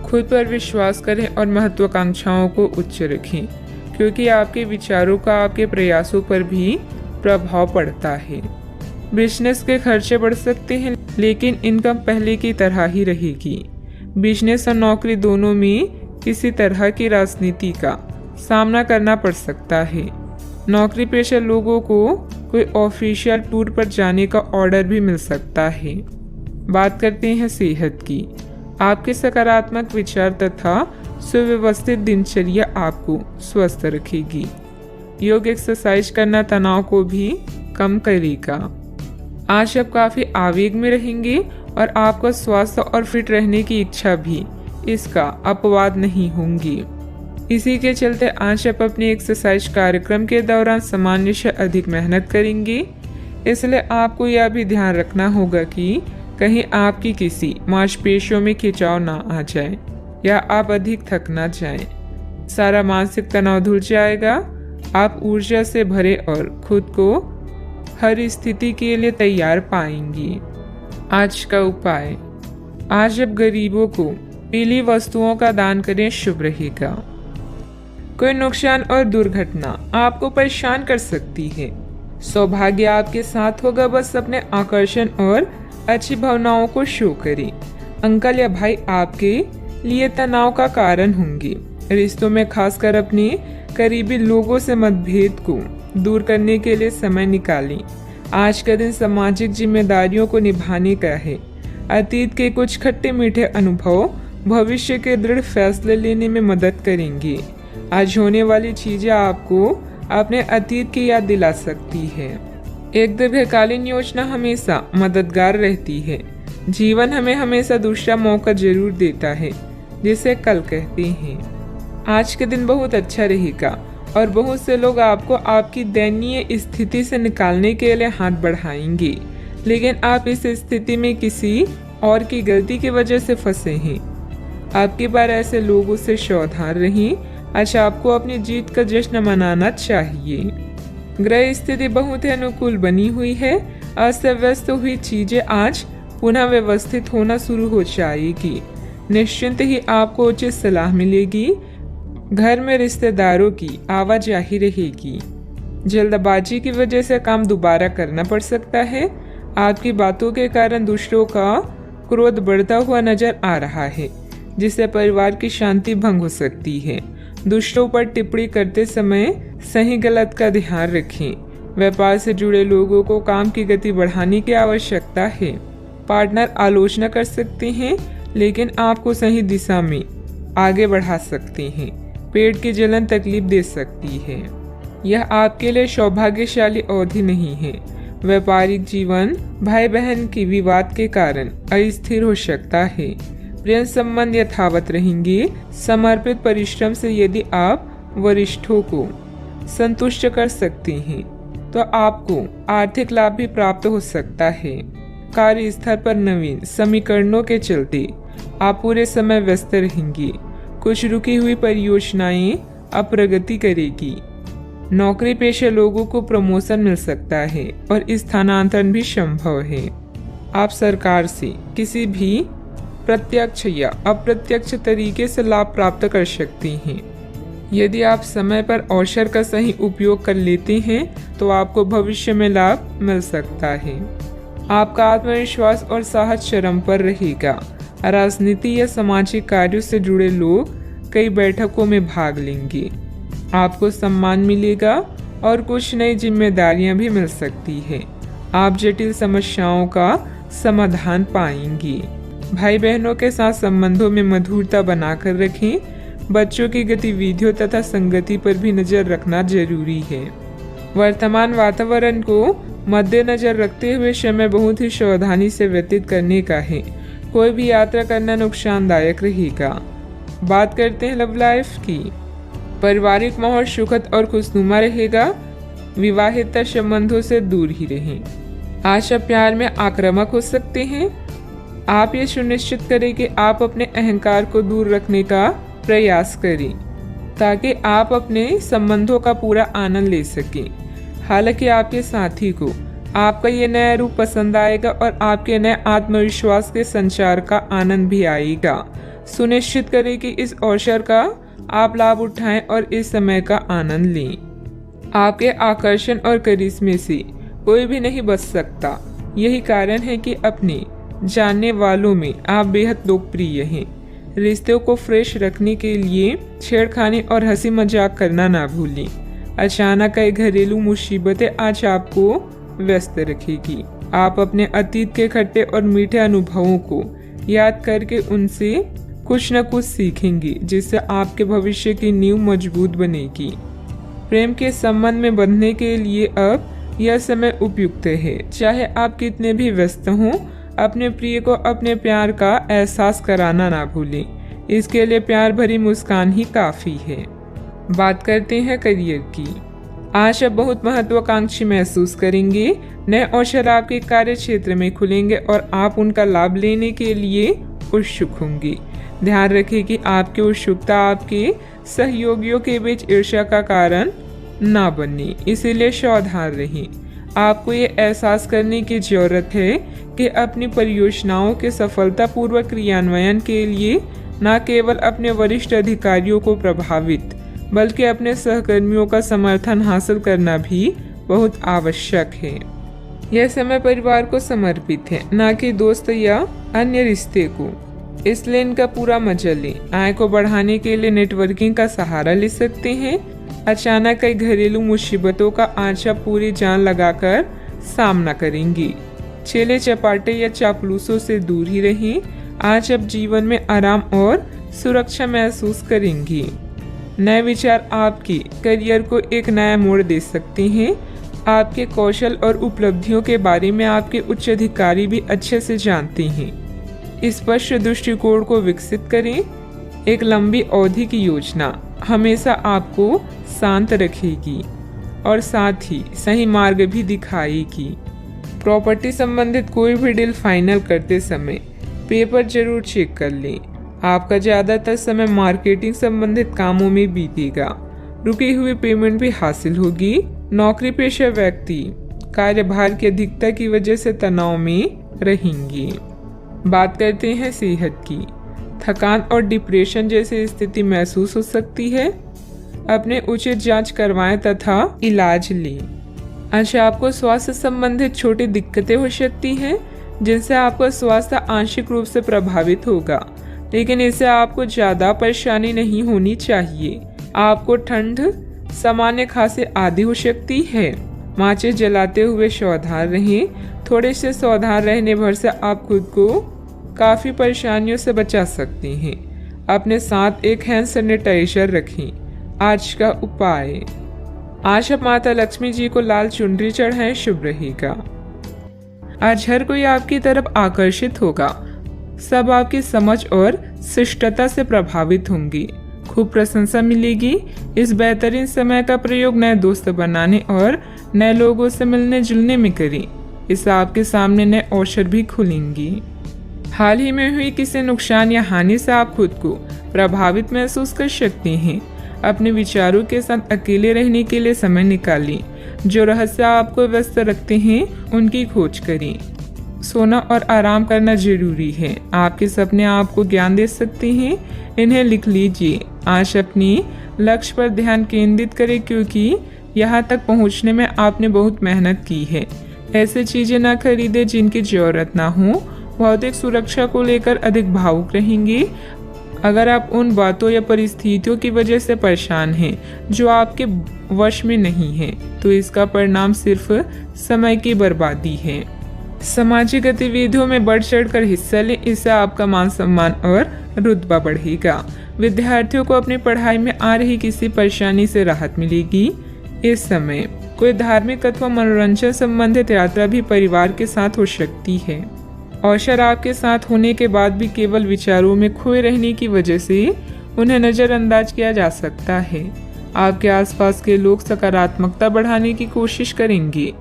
खुद पर विश्वास करें और महत्वाकांक्षाओं को उच्च रखें, क्योंकि आपके विचारों का आपके प्रयासों पर भी प्रभाव पड़ता है। बिजनेस के खर्चे बढ़ सकते हैं, लेकिन इनकम पहले की तरह ही रहेगी। बिजनेस और नौकरी दोनों में किसी तरह की राजनीति का सामना करना पड़ सकता है। नौकरी पेशा लोगों को कोई ऑफिशियल टूर पर जाने का ऑर्डर भी मिल सकता है। बात करते हैं सेहत की। आपके सकारात्मक विचार तथा सुव्यवस्थित दिनचर्या आपको स्वस्थ रखेगी। योग एक्सरसाइज करना तनाव को भी कम करेगा। आज आप काफी आवेग में रहेंगे और आपका स्वास्थ्य और फिट रहने की इच्छा भी इसका अपवाद नहीं होंगी। इसी के चलते आज आप अपने एक्सरसाइज कार्यक्रम के दौरान सामान्य से अधिक मेहनत करेंगे। इसलिए आपको यह भी ध्यान रखना होगा कि कहीं आपकी किसी मांसपेशियों में खिंचाव ना आ जाए या आप अधिक थक ना जाएं। सारा मानसिक तनाव धुल जाएगा। आप ऊर्जा से भरे और खुद को हर स्थिति के लिए तैयार पाएंगी। आज का उपाय, आज आप गरीबों को पीली वस्तुओं का दान करें, शुभ रहेगा। कोई नुकसान और दुर्घटना आपको परेशान कर सकती है। सौभाग्य आपके साथ होगा, बस अपने आकर्षण और अच्छी भावनाओं को शो करें। अंकल या भाई आपके लिए तनाव का कारण होंगे। रिश्तों में खासकर अपने करीबी लोगों से मतभेद को दूर करने के लिए समय निकालें। आज का दिन सामाजिक जिम्मेदारियों को निभाने का है। अतीत के कुछ खट्टे मीठे अनुभव भविष्य के दृढ़ फैसले लेने में मदद करेंगे। आज होने वाली चीजें आपको अपने अतीत की याद दिला सकती है। एक दीर्घकालीन योजना हमेशा मददगार रहती है। जीवन हमें हमेशा दूसरा मौका जरूर देता है, जिसे कल कहते हैं। आज के दिन बहुत अच्छा रहेगा और बहुत से लोग आपको आपकी दयनीय स्थिति से निकालने के लिए हाथ बढ़ाएंगे, लेकिन आप इस स्थिति में किसी और की गलती की वजह से फंसे हैं। आपकी बार ऐसे लोगों से सावधान रहें। आज आपको अपनी जीत का जश्न मनाना चाहिए। ग्रह स्थिति बहुत ही अनुकूल बनी हुई है। अस्त व्यस्त हुई चीजें आज पुनः व्यवस्थित होना शुरू हो जाएगी। निश्चिंत ही आपको उचित सलाह मिलेगी। घर में रिश्तेदारों की आवाजाही रहेगी। जल्दबाजी की वजह से काम दोबारा करना पड़ सकता है। आपकी बातों के कारण दूसरों का क्रोध बढ़ता हुआ नजर आ रहा है, जिससे परिवार की शांति भंग हो सकती है। दूसरों पर टिप्पणी करते समय सही गलत का ध्यान रखें। व्यापार से जुड़े लोगों को काम की गति बढ़ाने की आवश्यकता है। पार्टनर आलोचना कर सकते हैं, लेकिन आपको सही दिशा में आगे बढ़ा सकते हैं। पेट की जलन तकलीफ दे सकती है। यह आपके लिए सौभाग्यशाली अवधि नहीं है। व्यापारिक जीवन भाई बहन की विवाद के कारण अस्थिर हो सकता है। प्रेम संबंध यथावत रहेंगे। समर्पित परिश्रम से यदि आप वरिष्ठों को संतुष्ट कर सकते हैं तो आपको आर्थिक लाभ भी प्राप्त हो सकता है। कार्यस्थल पर नवीन समीकरणों के चलते आप पूरे समय व्यस्त रहेंगे। कुछ रुकी हुई परियोजनाएं अब प्रगति करेगी। नौकरी पेशे लोगों को प्रमोशन मिल सकता है और स्थानांतरण भी संभव है। आप सरकार से किसी भी प्रत्यक्ष या अप्रत्यक्ष तरीके से लाभ प्राप्त कर सकते हैं। यदि आप समय पर अवसर का सही उपयोग कर लेते हैं तो आपको भविष्य में लाभ मिल सकता है। आपका आत्मविश्वास और साहस चरम पर रहेगा। राजनीति या सामाजिक कार्यों से जुड़े लोग कई बैठकों में भाग लेंगे। आपको सम्मान मिलेगा और कुछ नई जिम्मेदारियां भी मिल सकती है। आप जटिल समस्याओं का समाधान पाएंगे। भाई बहनों के साथ संबंधों में मधुरता बनाकर रखें। बच्चों की गतिविधियों तथा संगति पर भी नजर रखना जरूरी है। वर्तमान वातावरण को मद्देनजर रखते हुए समय बहुत ही सावधानी से व्यतीत करने का है। कोई भी यात्रा करना नुकसानदायक रहेगा। बात करते हैं लव लाइफ की। पारिवारिक माहौल सुखद और खुशनुमा रहेगा। विवाहित संबंधों से दूर ही रहें। आज आप प्यार में आक्रामक हो सकते हैं। आप ये सुनिश्चित करें कि आप अपने अहंकार को दूर रखने का प्रयास करें ताकि आप अपने संबंधों का पूरा आनंद ले सकें। हालांकि आपके साथी को आपका ये नया रूप पसंद आएगा और आपके नए आत्मविश्वास के संचार का आनंद भी आएगा। सुनिश्चित करें कि इस अवसर का आप लाभ उठाएं और इस समय का आनंद लें। आपके आकर्षण और करिश्मे से कोई भी नहीं बच सकता। यही कारण है कि अपने जानने वालों में आप बेहद लोकप्रिय हैं। रिश्तों को फ्रेश रखने के लिए छेड़खानी और हंसी मजाक करना ना भूलें। अचानक कई घरेलू मुसीबतें आज आपको व्यस्त रखेगी। आप अपने अतीत के खट्टे और मीठे अनुभवों को याद करके उनसे कुछ न कुछ सीखेंगे, जिससे आपके भविष्य की नींव मजबूत बनेगी। प्रेम के संबंध में बंधने के लिए अब यह समय उपयुक्त है। चाहे आप कितने भी व्यस्त हों, अपने प्रिय को अपने प्यार का एहसास कराना ना भूलें। इसके लिए प्यार भरी मुस्कान ही काफी है। बात करते हैं करियर की। आज आप बहुत महत्वाकांक्षी महसूस करेंगे। नए अवसर आपके कार्य क्षेत्र में खुलेंगे और आप उनका लाभ लेने के लिए उत्सुक होंगे। ध्यान रखें कि आपकी उत्सुकता आपके सहयोगियों के बीच ईर्ष्या का कारण ना बने, इसीलिए सावधान रहें। आपको ये एहसास करने की जरूरत है कि अपनी परियोजनाओं के सफलतापूर्वक क्रियान्वयन के लिए न केवल अपने वरिष्ठ अधिकारियों को प्रभावित बल्कि अपने सहकर्मियों का समर्थन हासिल करना भी बहुत आवश्यक है। यह समय परिवार को समर्पित है, न कि दोस्त या अन्य रिश्ते को, इसलिए इनका पूरा मजा लें। आय को बढ़ाने के लिए नेटवर्किंग का सहारा ले सकते हैं। अचानक कई घरेलू मुसीबतों का आज आप पूरी जान लगाकर सामना करेंगे। चेले चपाटे या चापलूसों से दूर ही रहें। आज आप जीवन में आराम और सुरक्षा महसूस करेंगे। नए विचार आपके करियर को एक नया मोड़ दे सकते हैं। आपके कौशल और उपलब्धियों के बारे में आपके उच्च अधिकारी भी अच्छे से जानते हैं। स्पष्ट दृष्टिकोण को विकसित करें। एक लंबी अवधि की योजना हमेशा आपको शांत रखेगी और साथ ही सही मार्ग भी दिखाएगी। प्रॉपर्टी संबंधित कोई भी डील फाइनल करते समय पेपर जरूर चेक कर लें। आपका ज़्यादातर समय मार्केटिंग संबंधित कामों में बीतेगा। रुकी हुई पेमेंट भी हासिल होगी। नौकरी पेशा व्यक्ति कार्यभार की अधिकता की वजह से तनाव में रहेंगे। बात करते हैं सेहत की। थकान और डिप्रेशन जैसी स्थिति महसूस हो सकती है। अपने उचित जांच करवाएं तथा इलाज लें। अच्छा, आपको स्वास्थ्य संबंधित छोटी दिक्कतें हो सकती हैं जिनसे आपका स्वास्थ्य आंशिक रूप से प्रभावित होगा, लेकिन इससे आपको ज़्यादा परेशानी नहीं होनी चाहिए। आपको ठंड, सामान्य खांसी आदि हो सकती है। माचिस जलाते हुए सावधान रहें। थोड़े से सावधान रहने भर से आप खुद को काफ़ी परेशानियों से बचा सकते हैं। अपने साथ एक हैंड सैनिटाइजर रखें। आज का उपाय, आज आप माता लक्ष्मी जी को लाल चुनरी चढ़ाएं, शुभ रहेगा। आज हर कोई आपकी तरफ आकर्षित होगा। सब आपकी समझ और शिष्टता से प्रभावित होंगे। खूब प्रशंसा मिलेगी। इस बेहतरीन समय का प्रयोग नए दोस्त बनाने और नए लोगों से मिलने जुलने में करें। इससे आपके सामने नए अवसर भी खुलेंगे। हाल ही में हुई किसी नुकसान या हानि से आप खुद को प्रभावित महसूस कर सकते हैं। अपने विचारों के साथ अकेले रहने के लिए समय निकालें। जो रहस्य आपको व्यस्त रखते हैं उनकी खोज करें। सोना और आराम करना जरूरी है। आपके सपने आपको ज्ञान दे सकते हैं, इन्हें लिख लीजिए। आज अपने लक्ष्य पर ध्यान केंद्रित करें क्योंकि यहाँ तक पहुँचने में आपने बहुत मेहनत की है। ऐसे चीजें ना खरीदें जिनकी जरूरत ना हो। भौतिक सुरक्षा को लेकर अधिक भावुक रहेंगे। अगर आप उन बातों या परिस्थितियों की वजह से परेशान हैं जो आपके वश में नहीं है, तो इसका परिणाम सिर्फ समय की बर्बादी है। सामाजिक गतिविधियों में बढ़ चढ़कर हिस्सा लें, इससे आपका मान सम्मान और रुतबा बढ़ेगा। विद्यार्थियों को अपनी पढ़ाई में आ रही किसी परेशानी से राहत मिलेगी। इस समय कोई धार्मिक अथवा मनोरंजन संबंधित यात्रा भी परिवार के साथ हो सकती है। अवसर आपके साथ होने के बाद भी केवल विचारों में खोए रहने की वजह से उन्हें नज़रअंदाज किया जा सकता है। आपके आसपास के लोग सकारात्मकता बढ़ाने की कोशिश करेंगे।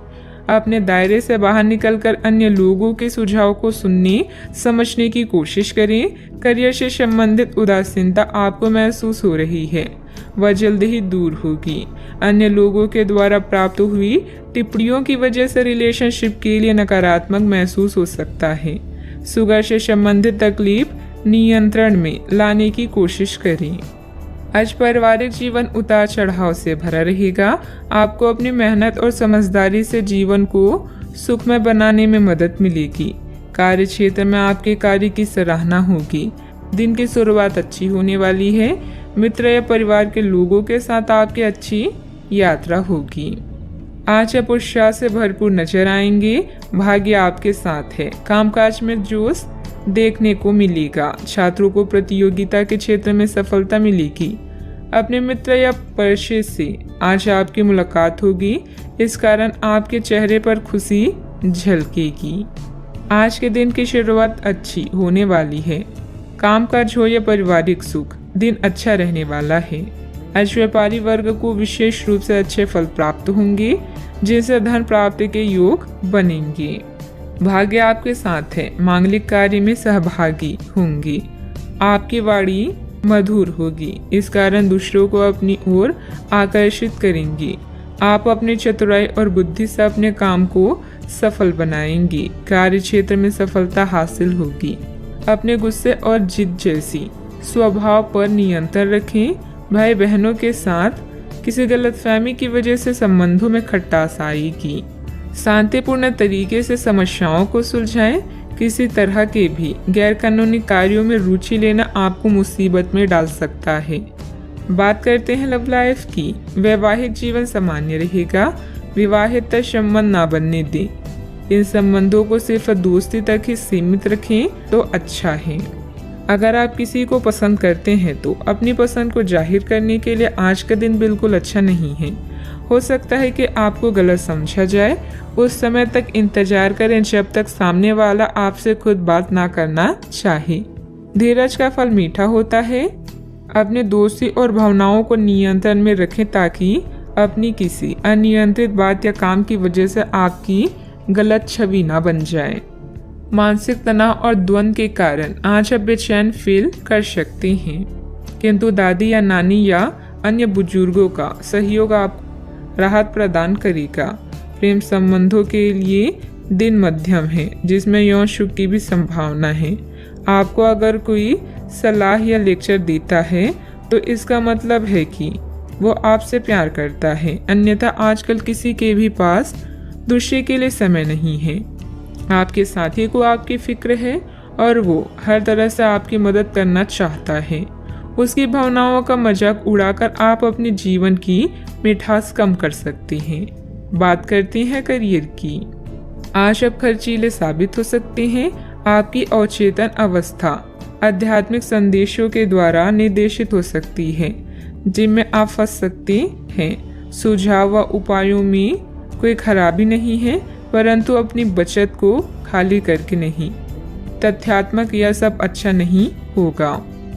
अपने दायरे से बाहर निकलकर अन्य लोगों के सुझाव को सुनने समझने की कोशिश करें। करियर से संबंधित उदासीनता आपको महसूस हो रही है, वह जल्द ही दूर होगी। अन्य लोगों के द्वारा प्राप्त हुई टिप्पणियों की वजह से रिलेशनशिप के लिए नकारात्मक महसूस हो सकता है। शुगर से संबंधित तकलीफ नियंत्रण में लाने की कोशिश करें। आज पारिवारिक जीवन उतार चढ़ाव से भरा रहेगा। आपको अपनी मेहनत और समझदारी से जीवन को सुखमय बनाने में मदद मिलेगी। कार्य क्षेत्र में आपके कार्य की सराहना होगी। दिन की शुरुआत अच्छी होने वाली है। मित्र या परिवार के लोगों के साथ आपकी अच्छी यात्रा होगी। आज आप उत्साह से भरपूर नजर आएंगे। भाग्य आपके साथ है। कामकाज में जोश देखने को मिलेगा। छात्रों को प्रतियोगिता के क्षेत्र में सफलता मिलेगी। अपने मित्र या परिचित से आज आपकी मुलाकात होगी। इस कारण आपके चेहरे पर खुशी झलकेगी। आज के दिन की शुरुआत अच्छी होने वाली है। कामकाज हो या पारिवारिक सुख, दिन अच्छा रहने वाला है। आज व्यापारी वर्ग को विशेष रूप से अच्छे फल प्राप्त होंगे, जिनसे धन प्राप्ति के योग बनेंगे। भाग्य आपके साथ है। मांगलिक कार्य में सहभागी होंगे। आपकी वाणी मधुर होगी। इस कारण दूसरों को अपनी ओर आकर्षित करेंगी। आप अपनी चतुराई और बुद्धि से अपने काम को सफल बनाएंगे। कार्य क्षेत्र में सफलता हासिल होगी। अपने गुस्से और जिद जैसी स्वभाव पर नियंत्रण रखें। भाई बहनों के साथ किसी गलतफहमी की वजह से संबंधों में खटास आएगी। शांतिपूर्ण तरीके से समस्याओं को सुलझाएं। किसी तरह के भी गैरकानूनी कार्यों में रुचि लेना आपको मुसीबत में डाल सकता है। बात करते हैं लव लाइफ की। वैवाहिक जीवन सामान्य रहेगा। विवाहित संबंध ना बनने दें। इन संबंधों को सिर्फ दोस्ती तक ही सीमित रखें तो अच्छा है। अगर आप किसी को पसंद करते हैं तो अपनी पसंद को जाहिर करने के लिए आज का दिन बिल्कुल अच्छा नहीं है। हो सकता है कि आपको गलत समझा जाए। उस समय तक इंतजार करें जब तक सामने वाला आपसे खुद बात ना करना चाहे। धीरज का फल मीठा होता है। अपने दोस्ती और भावनाओं को नियंत्रण में रखें ताकि अपनी किसी अनियंत्रित बात या काम की वजह से आपकी गलत छवि ना बन जाए। मानसिक तनाव और द्वंद्व के कारण आज आप बेचैन फील कर सकते हैं, किंतु दादी या नानी या अन्य बुजुर्गों का सहयोग आप राहत प्रदान करेगा। प्रेम संबंधों के लिए दिन मध्यम है, जिसमें यौन सुख की भी संभावना है। आपको अगर कोई सलाह या लेक्चर देता है तो इसका मतलब है कि वो आपसे प्यार करता है, अन्यथा आजकल किसी के भी पास दूसरे के लिए समय नहीं है। आपके साथी को आपकी फिक्र है और वो हर तरह से आपकी मदद करना चाहता है। उसकी भावनाओं का मजाक उड़ाकर आप अपने जीवन की मिठास कम कर सकते हैं। बात करते हैं करियर की। आज आप खर्चीले साबित हो सकते हैं। आपकी अवचेतन अवस्था आध्यात्मिक संदेशों के द्वारा निर्देशित हो सकती है, जिनमें आप फंस सकते हैं। सुझाव व उपायों में कोई खराबी नहीं है, परंतु अपनी बचत को खाली करके नहीं। तथ्यात्मक यह सब अच्छा नहीं होगा।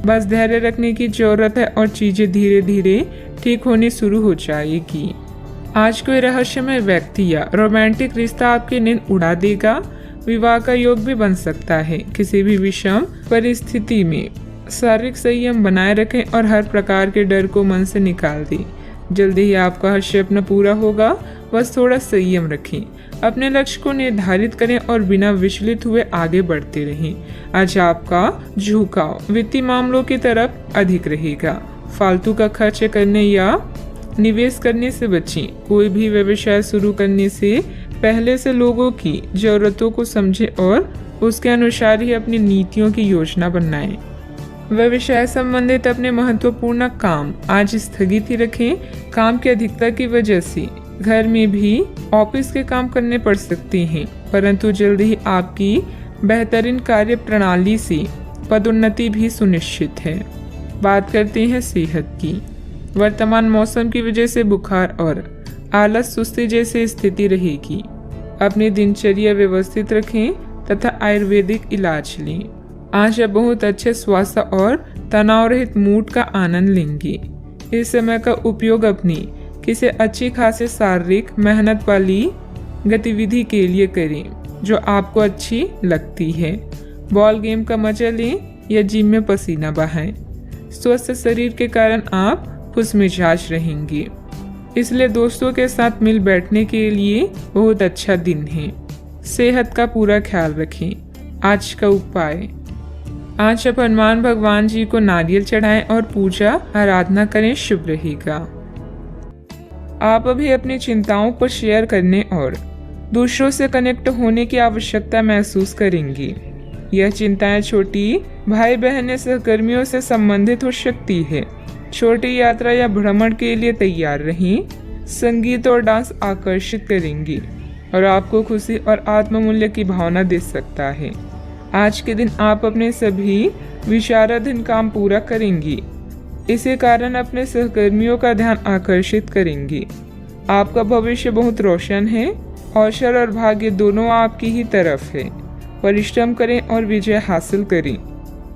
बस धैर्य रखने की जरूरत है और चीजें धीरे धीरे ठीक होनी शुरू हो जाएगी। आज कोई रहस्यमय व्यक्ति या रोमांटिक रिश्ता आपकी नींद उड़ा देगा। विवाह का योग भी बन सकता है। किसी भी विषम परिस्थिति में शारीरिक संयम बनाए रखें और हर प्रकार के डर को मन से निकाल दें। जल्दी ही आपका हर सपना पूरा होगा, बस थोड़ा संयम रखें। अपने लक्ष्य को निर्धारित करें और बिना विचलित हुए आगे बढ़ते रहें। आज आपका झुकाव वित्तीय मामलों की तरफ अधिक रहेगा। फालतू का खर्च करने या निवेश करने से बचें। कोई भी व्यवसाय शुरू करने से पहले से लोगों की जरूरतों को समझें और उसके अनुसार ही अपनी नीतियों की योजना बनाएं। व्यवसाय संबंधित अपने महत्वपूर्ण काम आज स्थगित ही रखें। काम की अधिकता की वजह से घर में भी ऑफिस के काम करने पड़ सकते हैं, परंतु जल्द ही आपकी बेहतरीन कार्य प्रणाली से पदोन्नति भी सुनिश्चित है। बात करते हैं सेहत की। वर्तमान मौसम की वजह से बुखार और आलस सुस्ती जैसी स्थिति रहेगी। अपनी दिनचर्या व्यवस्थित रखें तथा आयुर्वेदिक इलाज लें। आज आप बहुत अच्छे स्वास्थ्य और तनाव रहित मूड का आनंद लेंगे। इस समय का उपयोग अपनी किसी अच्छी खासी शारीरिक मेहनत वाली गतिविधि के लिए करें जो आपको अच्छी लगती है। बॉल गेम का मजा लें या जिम में पसीना बहाएं। स्वस्थ शरीर के कारण आप खुशमिजाज रहेंगे, इसलिए दोस्तों के साथ मिल बैठने के लिए बहुत अच्छा दिन है। सेहत का पूरा ख्याल रखें। आज का उपाय, आज आप हनुमान भगवान जी को नारियल चढ़ाएं और पूजा आराधना करें, शुभ रहेगा। आप अभी अपनी चिंताओं को शेयर करने और दूसरों से कनेक्ट होने की आवश्यकता महसूस करेंगी। यह चिंताएं छोटी भाई बहन या सहकर्मियों से संबंधित हो सकती है। छोटी यात्रा या भ्रमण के लिए तैयार रहें। संगीत और डांस आकर्षित करेंगी और आपको खुशी और आत्ममूल्य की भावना दे सकता है। आज के दिन आप अपने सभी विचाराधीन काम पूरा करेंगी। इसी कारण अपने सहकर्मियों का ध्यान आकर्षित करेंगी। आपका भविष्य बहुत रोशन है। अवसर और भाग्य दोनों आपकी ही तरफ है। परिश्रम करें और विजय हासिल करें।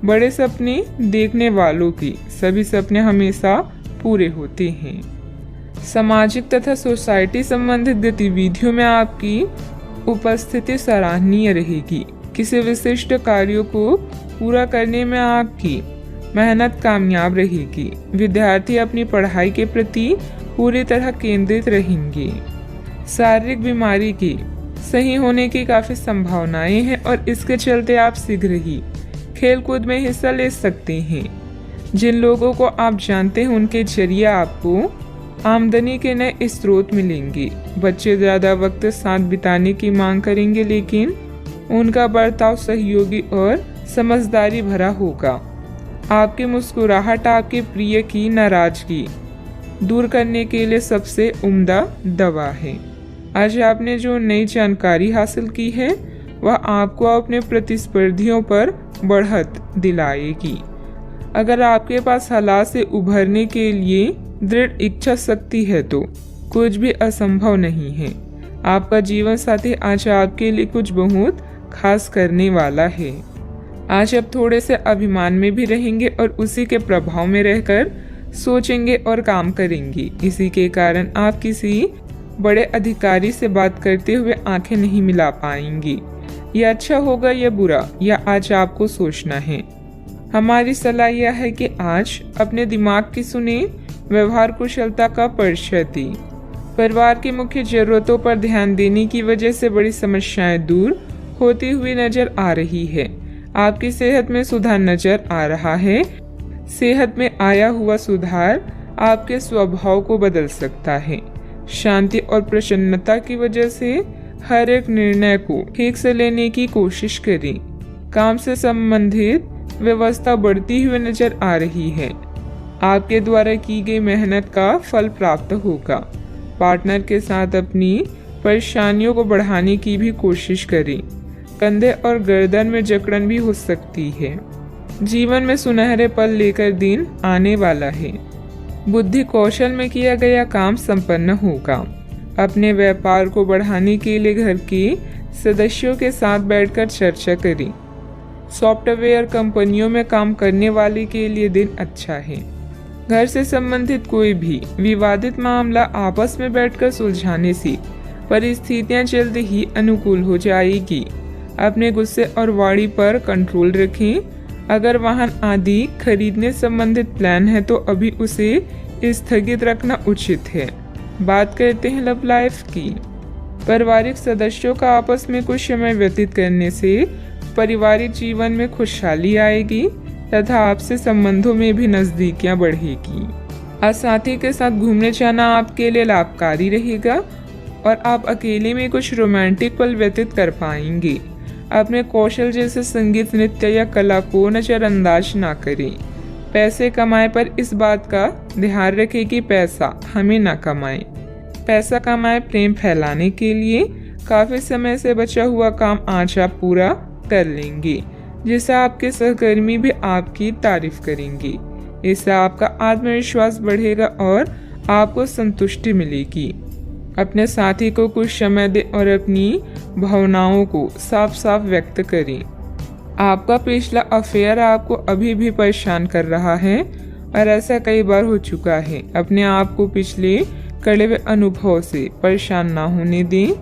बड़े सपने देखने वालों की सभी सपने हमेशा पूरे होते हैं। सामाजिक तथा सोसाइटी संबंधित गतिविधियों में आपकी उपस्थिति सराहनीय रहेगी। किसी विशिष्ट कार्यों को पूरा करने में आपकी मेहनत कामयाब रहेगी। विद्यार्थी अपनी पढ़ाई के प्रति पूरी तरह केंद्रित रहेंगे। शारीरिक बीमारी की सही होने की काफी संभावनाएं हैं और इसके चलते आप शीघ्र ही खेलकूद में हिस्सा ले सकते हैं। जिन लोगों को आप जानते हैं उनके जरिए आपको आमदनी के नए स्रोत मिलेंगे। बच्चे ज्यादा वक्त साथ बिताने की मांग करेंगे, लेकिन उनका बर्ताव सहयोगी और समझदारी भरा होगा। आपकी मुस्कुराहट आपके प्रिय की नाराजगी दूर करने के लिए सबसे उम्दा दवा है। आज आपने जो नई जानकारी हासिल की है वह आपको अपने प्रतिस्पर्धियों पर बढ़त दिलाएगी। अगर आपके पास हालात से उभरने के लिए दृढ़ इच्छा शक्ति है तो कुछ भी असंभव नहीं है। आपका जीवन साथी आज आपके लिए कुछ बहुत खास करने वाला है। आज आप थोड़े से अभिमान में भी रहेंगे और उसी के प्रभाव में रहकर सोचेंगे और काम करेंगे। इसी के कारण आप किसी बड़े अधिकारी से बात करते हुए आंखें नहीं मिला पाएंगी। यह अच्छा होगा या बुरा, यह आज आपको सोचना है। हमारी सलाह यह है कि आज अपने दिमाग की सुने, व्यवहार कुशलता का परिचय दें। परिवार की मुख्य जरूरतों पर ध्यान देने की वजह से बड़ी समस्याएं दूर होती हुई नजर आ रही है। आपकी सेहत में सुधार नजर आ रहा है। सेहत में आया हुआ सुधार आपके स्वभाव को बदल सकता है। शांति और प्रसन्नता की वजह से हर एक निर्णय को ठीक से लेने की कोशिश करें। काम से संबंधित व्यवस्था बढ़ती हुई नजर आ रही है। आपके द्वारा की गई मेहनत का फल प्राप्त होगा। पार्टनर के साथ अपनी परेशानियों को बढ़ाने की भी कोशिश करें। कंधे और गर्दन में जकड़न भी हो सकती है। जीवन में सुनहरे पल लेकर दिन आने वाला है। बुद्धि कौशल में किया गया काम संपन्न होगा। अपने व्यापार को बढ़ाने के लिए घर के सदस्यों के साथ बैठकर चर्चा करें। सॉफ्टवेयर कंपनियों में काम करने वाले के लिए दिन अच्छा है। घर से संबंधित कोई भी विवादित मामला आपस में बैठकर सुलझाने से परिस्थितियां जल्द ही अनुकूल हो जाएगी। अपने गुस्से और वाणी पर कंट्रोल रखें। अगर वाहन आदि खरीदने संबंधित प्लान है तो अभी उसे स्थगित रखना उचित है। बात करते हैं लव लाइफ की। पारिवारिक सदस्यों का आपस में कुछ समय व्यतीत करने से पारिवारिक जीवन में खुशहाली आएगी तथा आपसे संबंधों में भी नजदीकियां बढ़ेगी। आज साथी के साथ घूमने जाना आपके लिए लाभकारी रहेगा और आप अकेले में कुछ रोमांटिक पल व्यतीत कर पाएंगे। अपने कौशल जैसे संगीत, नृत्य या कला को नजरअंदाज ना करें। पैसे कमाए पर इस बात का ध्यान रखें कि पैसा हमें ना कमाए। पैसा कमाए प्रेम फैलाने के लिए काफी समय से बचा हुआ काम आज आप पूरा कर लेंगे, जिससे आपके सहकर्मी भी आपकी तारीफ करेंगे। इससे आपका आत्मविश्वास बढ़ेगा और आपको संतुष्टि मिलेगी। अपने साथी को कुछ समय दें और अपनी भावनाओं को साफ साफ व्यक्त करें। आपका पिछला अफेयर आपको अभी भी परेशान कर रहा है और ऐसा कई बार हो चुका है। अपने आप को पिछले कड़वे अनुभव से परेशान ना होने दें।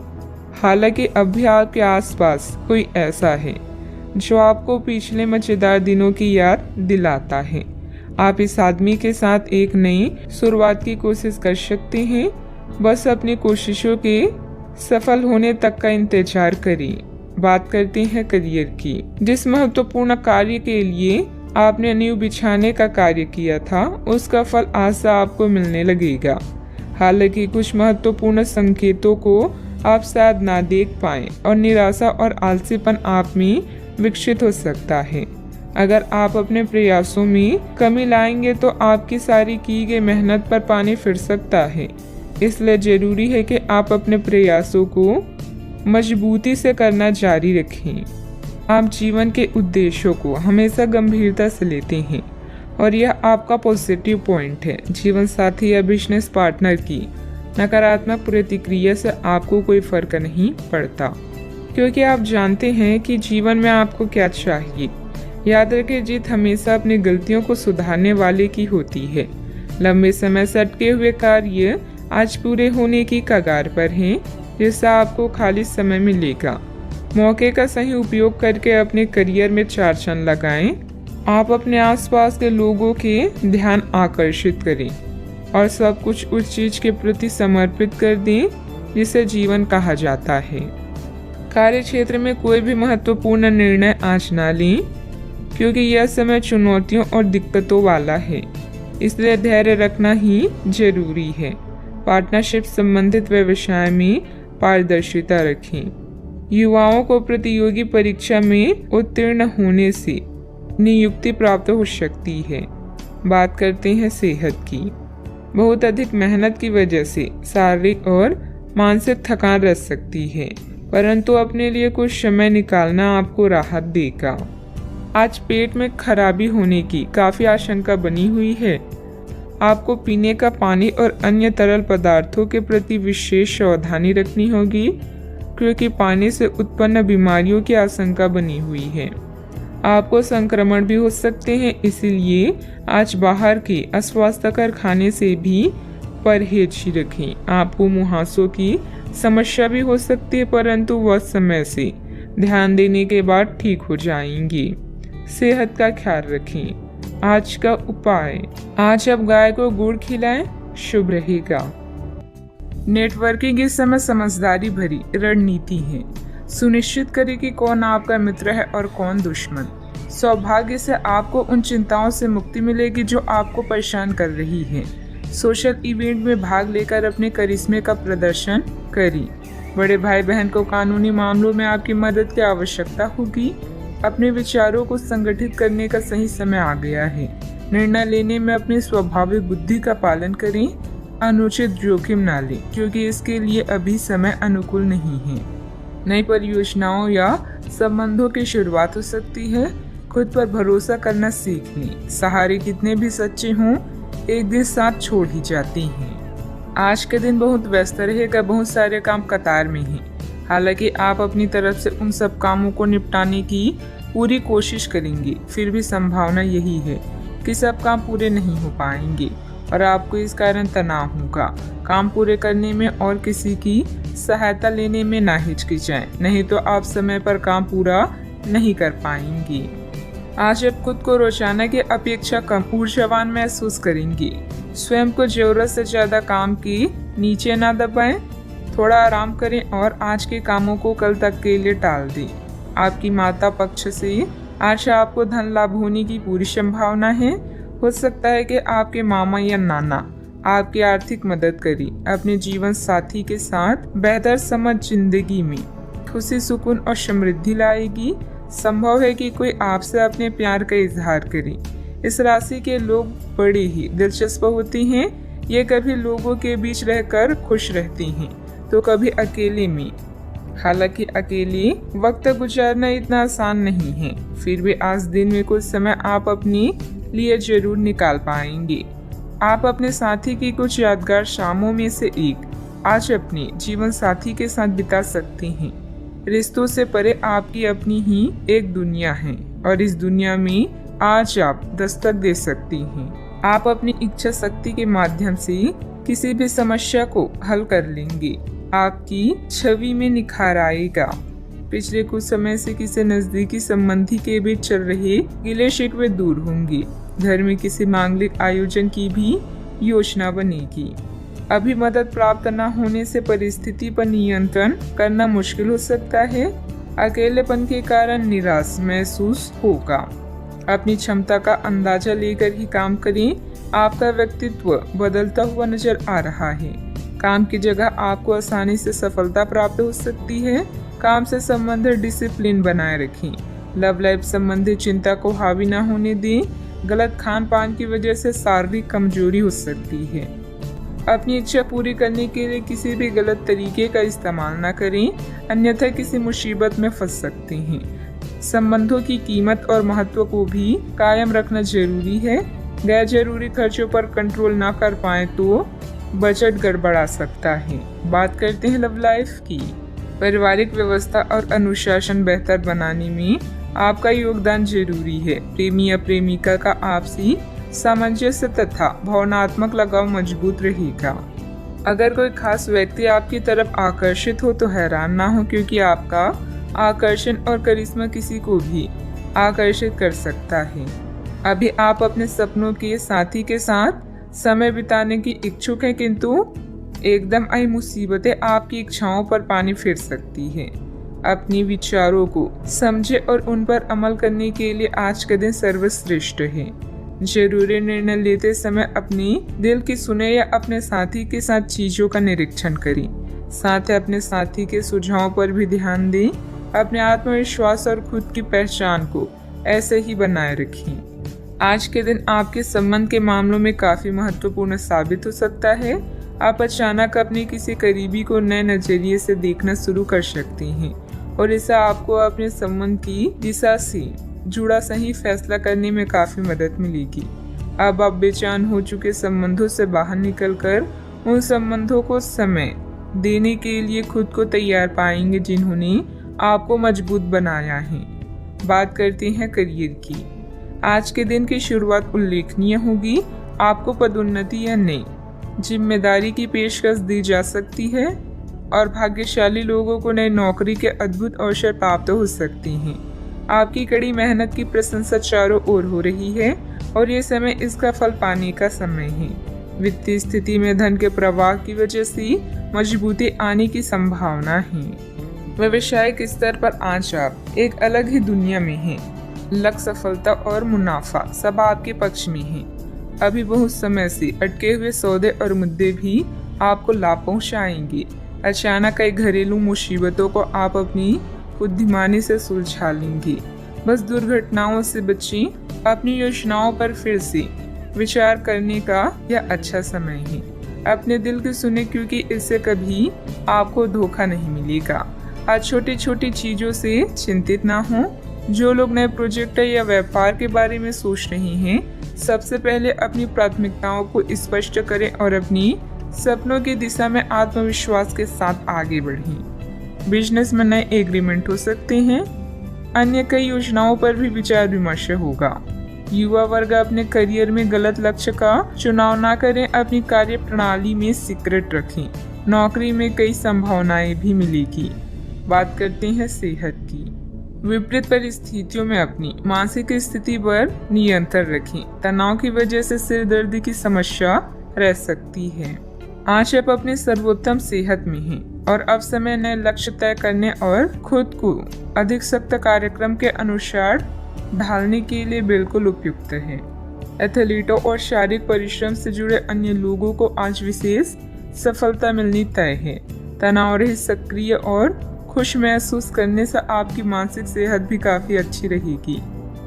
हालांकि अब भी आपके आसपास कोई ऐसा है जो आपको पिछले मजेदार दिनों की याद दिलाता है। आप इस आदमी के साथ एक नई शुरुआत की कोशिश कर सकते हैं। बस अपनी कोशिशों के सफल होने तक का इंतजार करें। बात करते हैं करियर की। जिस महत्वपूर्ण कार्य के लिए आपने नींव बिछाने का कार्य किया था, उसका फल आज से आपको मिलने लगेगा। हालांकि कुछ महत्वपूर्ण संकेतों को आप शायद ना देख पाएं और निराशा और आलसीपन आप में विकसित हो सकता है। अगर आप अपने प्रयासों में कमी लाएंगे तो आपकी सारी की गई मेहनत पर पानी फिर सकता है। इसलिए जरूरी है कि आप अपने प्रयासों को मजबूती से करना जारी रखें। आप जीवन के उद्देश्यों को हमेशा गंभीरता से लेते हैं और यह आपका पॉजिटिव पॉइंट है। जीवन साथी या बिजनेस पार्टनर की नकारात्मक प्रतिक्रिया से आपको कोई फर्क नहीं पड़ता, क्योंकि आप जानते हैं कि जीवन में आपको क्या चाहिए। याद रखें, जीत हमेशा अपनी गलतियों को सुधारने वाले की होती है। लंबे समय से अटके हुए कार्य आज पूरे होने की कगार पर हैं, जिससे आपको खाली समय मिलेगा। मौके का सही उपयोग करके अपने करियर में 4 चांद लगाएं। आप अपने आसपास के लोगों के ध्यान आकर्षित करें और सब कुछ उस चीज के प्रति समर्पित कर दें जिसे जीवन कहा जाता है। कार्य क्षेत्र में कोई भी महत्वपूर्ण निर्णय आज ना लें, क्योंकि यह समय चुनौतियों और दिक्कतों वाला है। इसलिए धैर्य रखना ही जरूरी है। पार्टनरशिप संबंधित व्यवसाय में पारदर्शिता रखें। युवाओं को प्रतियोगी परीक्षा में उत्तीर्ण होने से नियुक्ति प्राप्त हो सकती है। बात करते हैं सेहत की। बहुत अधिक मेहनत की वजह से शारीरिक और मानसिक थकान रह सकती है, परंतु अपने लिए कुछ समय निकालना आपको राहत देगा। आज पेट में खराबी होने की काफी आशंका बनी हुई है। आपको पीने का पानी और अन्य तरल पदार्थों के प्रति विशेष सावधानी रखनी होगी, क्योंकि पानी से उत्पन्न बीमारियों की आशंका बनी हुई है। आपको संक्रमण भी हो सकते हैं, इसीलिए आज बाहर के अस्वास्थ्यकर खाने से भी परहेज ही रखें। आपको मुहासों की समस्या भी हो सकती है, परंतु वह समय से ध्यान देने के बाद ठीक हो जाएंगी। सेहत का ख्याल रखें। आज का उपाय, आज आप गाय को गुड़ खिलाएं, शुभ रहेगा। नेटवर्किंग इस समय समझदारी भरी रणनीति है। सुनिश्चित करें कि कौन आपका मित्र है और कौन दुश्मन। सौभाग्य से आपको उन चिंताओं से मुक्ति मिलेगी जो आपको परेशान कर रही है। सोशल इवेंट में भाग लेकर अपने करिश्मे का प्रदर्शन करें। बड़े भाई बहन को कानूनी मामलों में आपकी मदद की आवश्यकता होगी। अपने विचारों को संगठित करने का सही समय आ गया है। निर्णय लेने में अपनी स्वाभाविक बुद्धि का पालन करें। अनुचित जोखिम ना लें, क्योंकि इसके लिए अभी समय अनुकूल नहीं है। नई परियोजनाओं या संबंधों की शुरुआत हो सकती है। खुद पर भरोसा करना सीख लें। सहारे कितने भी सच्चे हों, एक दिन साथ छोड़ ही जाते हैं। आज के दिन बहुत व्यस्त रहेगा, बहुत सारे काम कतार में हैं। हालांकि आप अपनी तरफ से उन सब कामों को निपटाने की पूरी कोशिश करेंगे, फिर भी संभावना यही है कि सब काम पूरे नहीं हो पाएंगे और आपको इस कारण तनाव होगा। काम पूरे करने में और किसी की सहायता लेने में ना हिचकिचाएं, नहीं तो आप समय पर काम पूरा नहीं कर पाएंगे। आज आप खुद को रोजाना की अपेक्षा कम ऊर्जावान महसूस करेंगे। स्वयं को जरूरत से ज्यादा काम की नीचे ना दबाएं, थोड़ा आराम करें और आज के कामों को कल तक के लिए टाल दें। आपकी माता पक्ष से आज आपको धन लाभ होने की पूरी संभावना है। हो सकता है कि आपके मामा या नाना आपकी आर्थिक मदद करें। अपने जीवन साथी के साथ बेहतर समझ जिंदगी में खुशी, सुकून और समृद्धि लाएगी। संभव है कि कोई आपसे अपने प्यार का इजहार करे। इस राशि के लोग बड़े ही दिलचस्प होते हैं। ये कभी लोगों के बीच रहकर खुश रहते हैं तो कभी अकेले में। हालांकि अकेले वक्त गुजारना इतना आसान नहीं है, फिर भी आज दिन में कुछ समय आप अपने लिए जरूर निकाल पाएंगे। आप अपने साथी की कुछ यादगार शामों में से एक आज अपने जीवन साथी के साथ बिता सकते हैं। रिश्तों से परे आपकी अपनी ही एक दुनिया है और इस दुनिया में आज आप दस्तक दे सकती हैं। आप अपनी इच्छा शक्ति के माध्यम से किसी भी समस्या को हल कर लेंगे। आपकी छवि में निखार आएगा। पिछले कुछ समय से किसी नजदीकी संबंधी के बीच चल रहे गिले शिकवे दूर होंगे। घर में किसी मांगलिक आयोजन की भी योजना बनेगी। अभी मदद प्राप्त न होने से परिस्थिति पर नियंत्रण करना मुश्किल हो सकता है। अकेलेपन के कारण निराश महसूस होगा। अपनी क्षमता का अंदाजा लेकर ही काम करें। आपका व्यक्तित्व बदलता हुआ नजर आ रहा है। काम की जगह आपको आसानी से सफलता प्राप्त हो सकती है। काम से संबंधित डिसिप्लिन बनाए रखें। लव लाइफ संबंधी चिंता को हावी न होने दें। गलत खान पान की वजह से शारीरिक कमजोरी हो सकती है। अपनी इच्छा पूरी करने के लिए किसी भी गलत तरीके का इस्तेमाल न करें, अन्यथा किसी मुसीबत में फंस सकते हैं। संबंधों की कीमत और महत्व को भी कायम रखना जरूरी है। गैर जरूरी खर्चों पर कंट्रोल ना कर पाए तो बजट गड़बड़ा सकता है। बात करते हैं लव लाइफ की। पारिवारिक व्यवस्था और अनुशासन बेहतर बनाने में आपका योगदान जरूरी है। प्रेमी या प्रेमिका का आपसी सामंजस्य तथा भावनात्मक लगाव मजबूत रहेगा। अगर कोई खास व्यक्ति आपकी तरफ आकर्षित हो तो हैरान ना हो, क्योंकि आपका आकर्षण और करिश्मा किसी को भी आकर्षित कर सकता है। अभी आप अपने सपनों के साथी के साथ समय बिताने की इच्छुक हैं, किंतु एकदम आई मुसीबतें आपकी इच्छाओं पर पानी फेर सकती हैं। अपने विचारों को समझे और उन पर अमल करने के लिए आज का दिन सर्वश्रेष्ठ है। जरूरी निर्णय लेते समय अपने दिल की सुने या अपने साथी के साथ चीजों का निरीक्षण करें। साथ ही अपने साथी के सुझावों पर भी ध्यान दें। अपने आत्मविश्वास और खुद की पहचान को ऐसे ही बनाए रखें। आज के दिन आपके संबंध के मामलों में काफी महत्वपूर्ण साबित हो सकता है। आप अचानक अपने किसी करीबी को नए नजरिए से देखना शुरू कर सकते हैं और इससे आपको अपने संबंध की दिशा से जुड़ा सही फैसला करने में काफी मदद मिलेगी। अब आप बेचैन हो चुके संबंधों से बाहर निकलकर उन संबंधों को समय देने के लिए खुद को तैयार पाएंगे जिन्होंने आपको मजबूत बनाया है। बात करते हैं करियर की। आज के दिन की शुरुआत उल्लेखनीय होगी। आपको पदोन्नति या नई जिम्मेदारी की पेशकश दी जा सकती है और भाग्यशाली लोगों को नई नौकरी के अद्भुत अवसर प्राप्त हो सकते हैं। आपकी कड़ी मेहनत की प्रशंसा चारों ओर हो रही है और ये समय इसका फल पाने का समय है। वित्तीय स्थिति में धन के प्रवाह की वजह से मजबूती आने की संभावना है। व्यवसायिक स्तर पर आज आप एक अलग ही दुनिया में हैं। लक्ष्य, सफलता और मुनाफा सब आपके पक्ष में है। अभी बहुत समय से अटके हुए सौदे और मुद्दे भी आपको लाभ पहुंचाएंगे। अचानक कई घरेलू मुसीबतों को आप अपनी बुद्धिमानी से सुलझा लेंगे। बस दुर्घटनाओं से बचें। अपनी योजनाओं पर फिर से विचार करने का यह अच्छा समय है। अपने दिल की सुने, क्योंकि इससे कभी आपको धोखा नहीं मिलेगा। आज छोटी छोटी चीजों से चिंतित ना हो। जो लोग नए प्रोजेक्ट या व्यापार के बारे में सोच रहे हैं, सबसे पहले अपनी प्राथमिकताओं को स्पष्ट करें और अपनी सपनों की दिशा में आत्मविश्वास के साथ आगे बढ़ें। बिजनेस में नए एग्रीमेंट हो सकते हैं। अन्य कई योजनाओं पर भी विचार विमर्श होगा। युवा वर्ग अपने करियर में गलत लक्ष्य का चुनाव ना करें। अपनी कार्य प्रणाली में सीक्रेट रखें। नौकरी में कई संभावनाएं भी मिलेगी। बात करते हैं सेहत की। विपरीत परिस्थितियों में अपनी मानसिक स्थिति पर नियंत्रण रखें। तनाव की वजह से सिर दर्द की समस्या रह सकती है। आज आप अपने सर्वोत्तम सेहत में हैं और अब समय नए लक्ष्य तय करने और खुद को अधिक सख्त कार्यक्रम के अनुसार ढालने के लिए बिल्कुल उपयुक्त है। एथलीटों और शारीरिक परिश्रम से जुड़े अन्य लोगों को आज विशेष सफलता मिलनी तय है। तनाव रहित, सक्रिय और खुश महसूस करने से आपकी मानसिक सेहत भी काफी अच्छी रहेगी।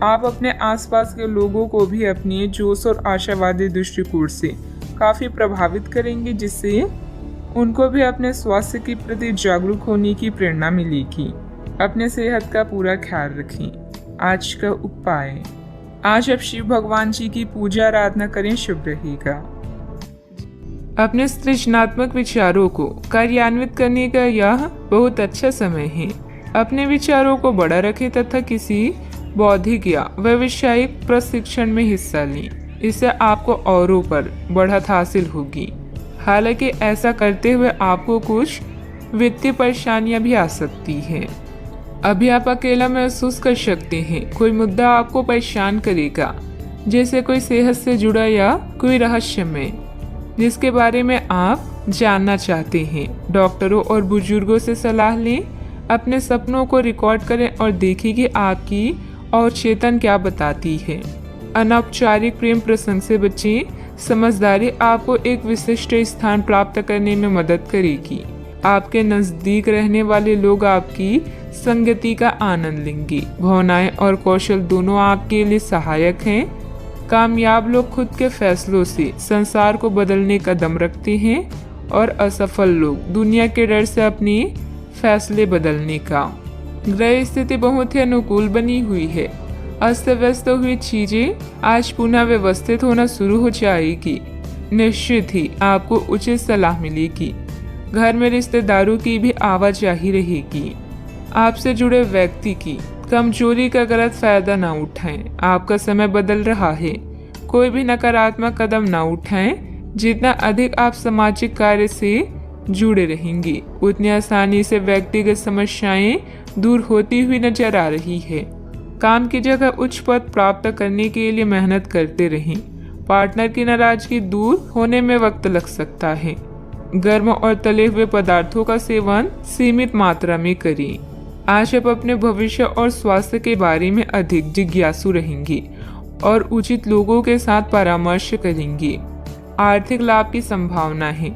आप अपने आसपास के लोगों को भी अपने जोश और आशावादी दृष्टिकोण से काफी प्रभावित करेंगे, जिससे उनको भी अपने स्वास्थ्य के प्रति जागरूक होने की प्रेरणा मिलेगी। अपने सेहत का पूरा ख्याल रखें। आज का उपाय, आज आप शिव भगवान जी की पूजा आराधना करें, शुभ रहेगा। अपने सृजनात्मक विचारों को कार्यान्वित करने का यह बहुत अच्छा समय है। अपने विचारों को बड़ा रखें तथा किसी बौद्धिक या व्यावसायिक प्रशिक्षण में हिस्सा लें। इससे आपको औरों पर बढ़त हासिल होगी। हालांकि ऐसा करते हुए आपको कुछ वित्तीय परेशानियां भी आ सकती हैं। अभी आप अकेला महसूस कर सकते हैं। कोई मुद्दा आपको परेशान करेगा, जैसे कोई सेहत से जुड़ा या कोई रहस्यमय जिसके बारे में आप जानना चाहते हैं। डॉक्टरों और बुजुर्गों से सलाह लें। अपने सपनों को रिकॉर्ड करें और देखें कि आपकी और चेतन क्या बताती है। अनौपचारिक प्रेम प्रसंग से बचें। समझदारी आपको एक विशिष्ट स्थान प्राप्त करने में मदद करेगी। आपके नजदीक रहने वाले लोग आपकी संगति का आनंद लेंगे। भावनाएं और कौशल दोनों आपके लिए सहायक हैं। कामयाब लोग खुद के फैसलों से संसार को बदलने का दम रखते हैं और असफल लोग दुनिया के डर से अपने फैसले बदलने का। ग्रह स्थिति बहुत ही अनुकूल बनी हुई है। अस्त व्यस्त हुई चीजें आज पुनः व्यवस्थित होना शुरू हो जाएगी। निश्चित ही आपको उचित सलाह मिलेगी। घर में रिश्तेदारों की भी आवाजाही रहेगी। आपसे जुड़े व्यक्ति की कमजोरी का गलत फायदा ना उठाएं। आपका समय बदल रहा है। कोई भी नकारात्मक कदम ना उठाएं। जितना अधिक आप सामाजिक कार्य से जुड़े रहेंगे, उतनी आसानी से व्यक्तिगत समस्याएं दूर होती हुई नजर आ रही है। काम की जगह उच्च पद प्राप्त करने के लिए मेहनत करते रहें। पार्टनर की नाराजगी दूर होने में वक्त लग सकता है। गर्म और तले हुए पदार्थों का सेवन सीमित मात्रा में करें। आज आप अपने भविष्य और स्वास्थ्य के बारे में अधिक जिज्ञासु रहेंगे और उचित लोगों के साथ परामर्श करेंगे। आर्थिक लाभ की संभावना है।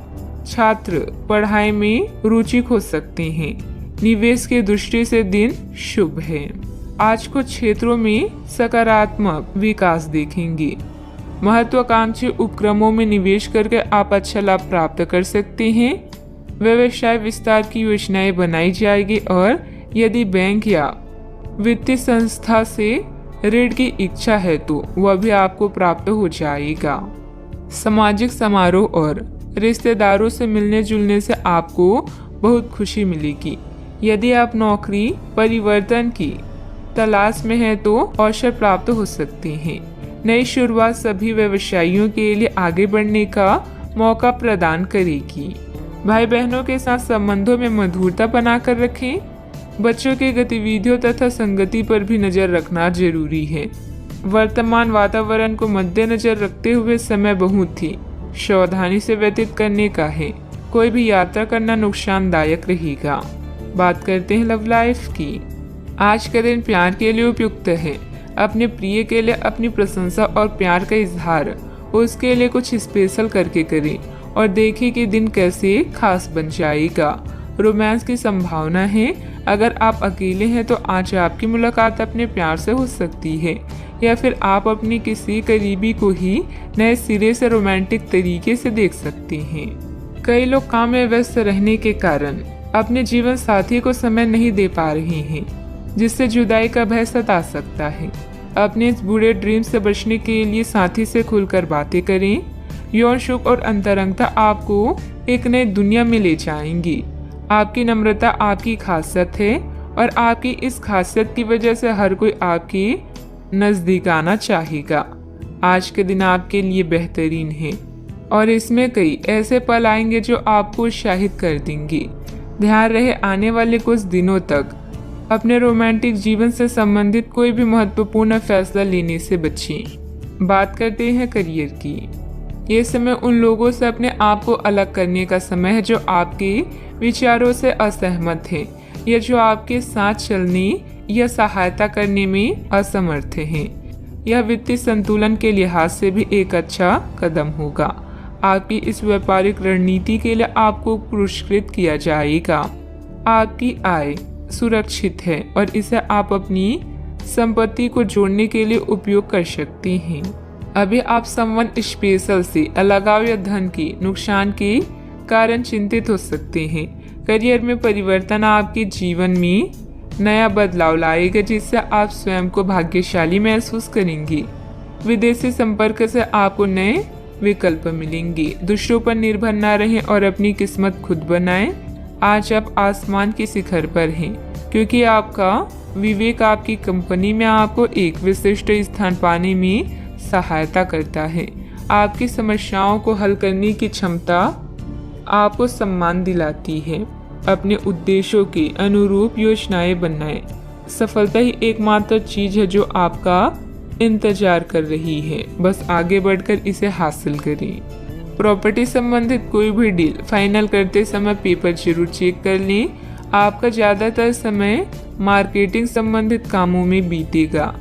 छात्र पढ़ाई में रुचि खो सकते हैं। निवेश की दृष्टि से दिन शुभ है। आज कुछ क्षेत्रों में सकारात्मक विकास देखेंगे। महत्वाकांक्षी उपक्रमों में निवेश करके आप अच्छा लाभ प्राप्त कर सकते हैं। व्यवसाय विस्तार की योजनाएं बनाई जाएगी और यदि बैंक या वित्तीय संस्था से ऋण की इच्छा है तो वह भी आपको प्राप्त हो जाएगा। सामाजिक समारोह और रिश्तेदारों से मिलने जुलने से आपको बहुत खुशी मिलेगी। यदि आप नौकरी परिवर्तन की तलाश में हैं तो अवसर प्राप्त हो सकते हैं। नई शुरुआत सभी व्यवसायियों के लिए आगे बढ़ने का मौका प्रदान करेगी। भाई बहनों के साथ संबंधों में मधुरता बनाकर रखें। बच्चों की गतिविधियों तथा संगति पर भी नजर रखना जरूरी है। वर्तमान वातावरण को मद्देनजर रखते हुए समय बहुत ही सावधानी से व्यतीत करने का है। कोई भी यात्रा करना नुकसानदायक रहेगा। बात करते हैं लव लाइफ की। आज का दिन प्यार के लिए उपयुक्त है। अपने प्रिय के लिए अपनी प्रशंसा और प्यार का इजहार उसके लिए कुछ स्पेशल करके करें और देखें कि दिन कैसे खास बन जाएगा। रोमांस की संभावना है। अगर आप अकेले हैं तो आज आपकी मुलाकात अपने प्यार से हो सकती है, या फिर आप अपनी किसी करीबी को ही नए सिरे से रोमांटिक तरीके से देख सकते हैं। कई लोग काम में व्यस्त रहने के कारण अपने जीवन साथी को समय नहीं दे पा रहे हैं, जिससे जुदाई का भय सता सकता है। अपने इस बुरे ड्रीम से बचने के लिए साथी से खुलकर बातें करें। यौन सुख और अंतरंगता आपको एक नई दुनिया में ले जाएंगी। आपकी नम्रता आपकी खासियत है और आपकी इस खासियत की वजह से हर कोई आपके नजदीक आना चाहेगा। आज के दिन आपके लिए बेहतरीन है और इसमें कई ऐसे पल आएंगे जो आपको उत्साहित कर देंगे। ध्यान रहे आने वाले कुछ दिनों तक अपने रोमांटिक जीवन से संबंधित कोई भी महत्वपूर्ण फैसला लेने से बचें। बात करते हैं करियर की। ये समय उन लोगों से अपने आप को अलग करने का समय है जो आपके विचारों से असहमत हैं या जो आपके साथ चलने या सहायता करने में असमर्थ हैं। यह वित्तीय संतुलन के लिहाज से भी एक अच्छा कदम होगा। आपकी इस व्यापारिक रणनीति के लिए आपको पुरस्कृत किया जाएगा। आपकी आय सुरक्षित है और इसे आप अपनी संपत्ति को जोड़ने के लिए उपयोग कर सकते हैं। अभी आप समवन स्पेशल से अलगाव या धन के नुकसान के कारण चिंतित हो सकते हैं। करियर में परिवर्तन आपके जीवन में नया बदलाव लाएगा, जिससे आप स्वयं को भाग्यशाली महसूस करेंगे। विदेशी संपर्क से आपको नए विकल्प मिलेंगे। दूसरों पर निर्भर न रहें और अपनी किस्मत खुद बनाएं। आज आप आसमान के शिखर पर हैं, क्योंकि आपका विवेक आपकी कंपनी में आपको एक विशिष्ट स्थान पाने में सहायता करता है। आपकी समस्याओं को हल करने की क्षमता आपको सम्मान दिलाती है। अपने उद्देश्यों के अनुरूप योजनाएं बनाएं। सफलता ही एकमात्र चीज है जो आपका इंतजार कर रही है। बस आगे बढ़कर इसे हासिल करें। प्रॉपर्टी संबंधित कोई भी डील फाइनल करते समय पेपर जरूर चेक कर लें। आपका ज्यादातर समय मार्केटिंग संबंधित कामों में बीतेगा।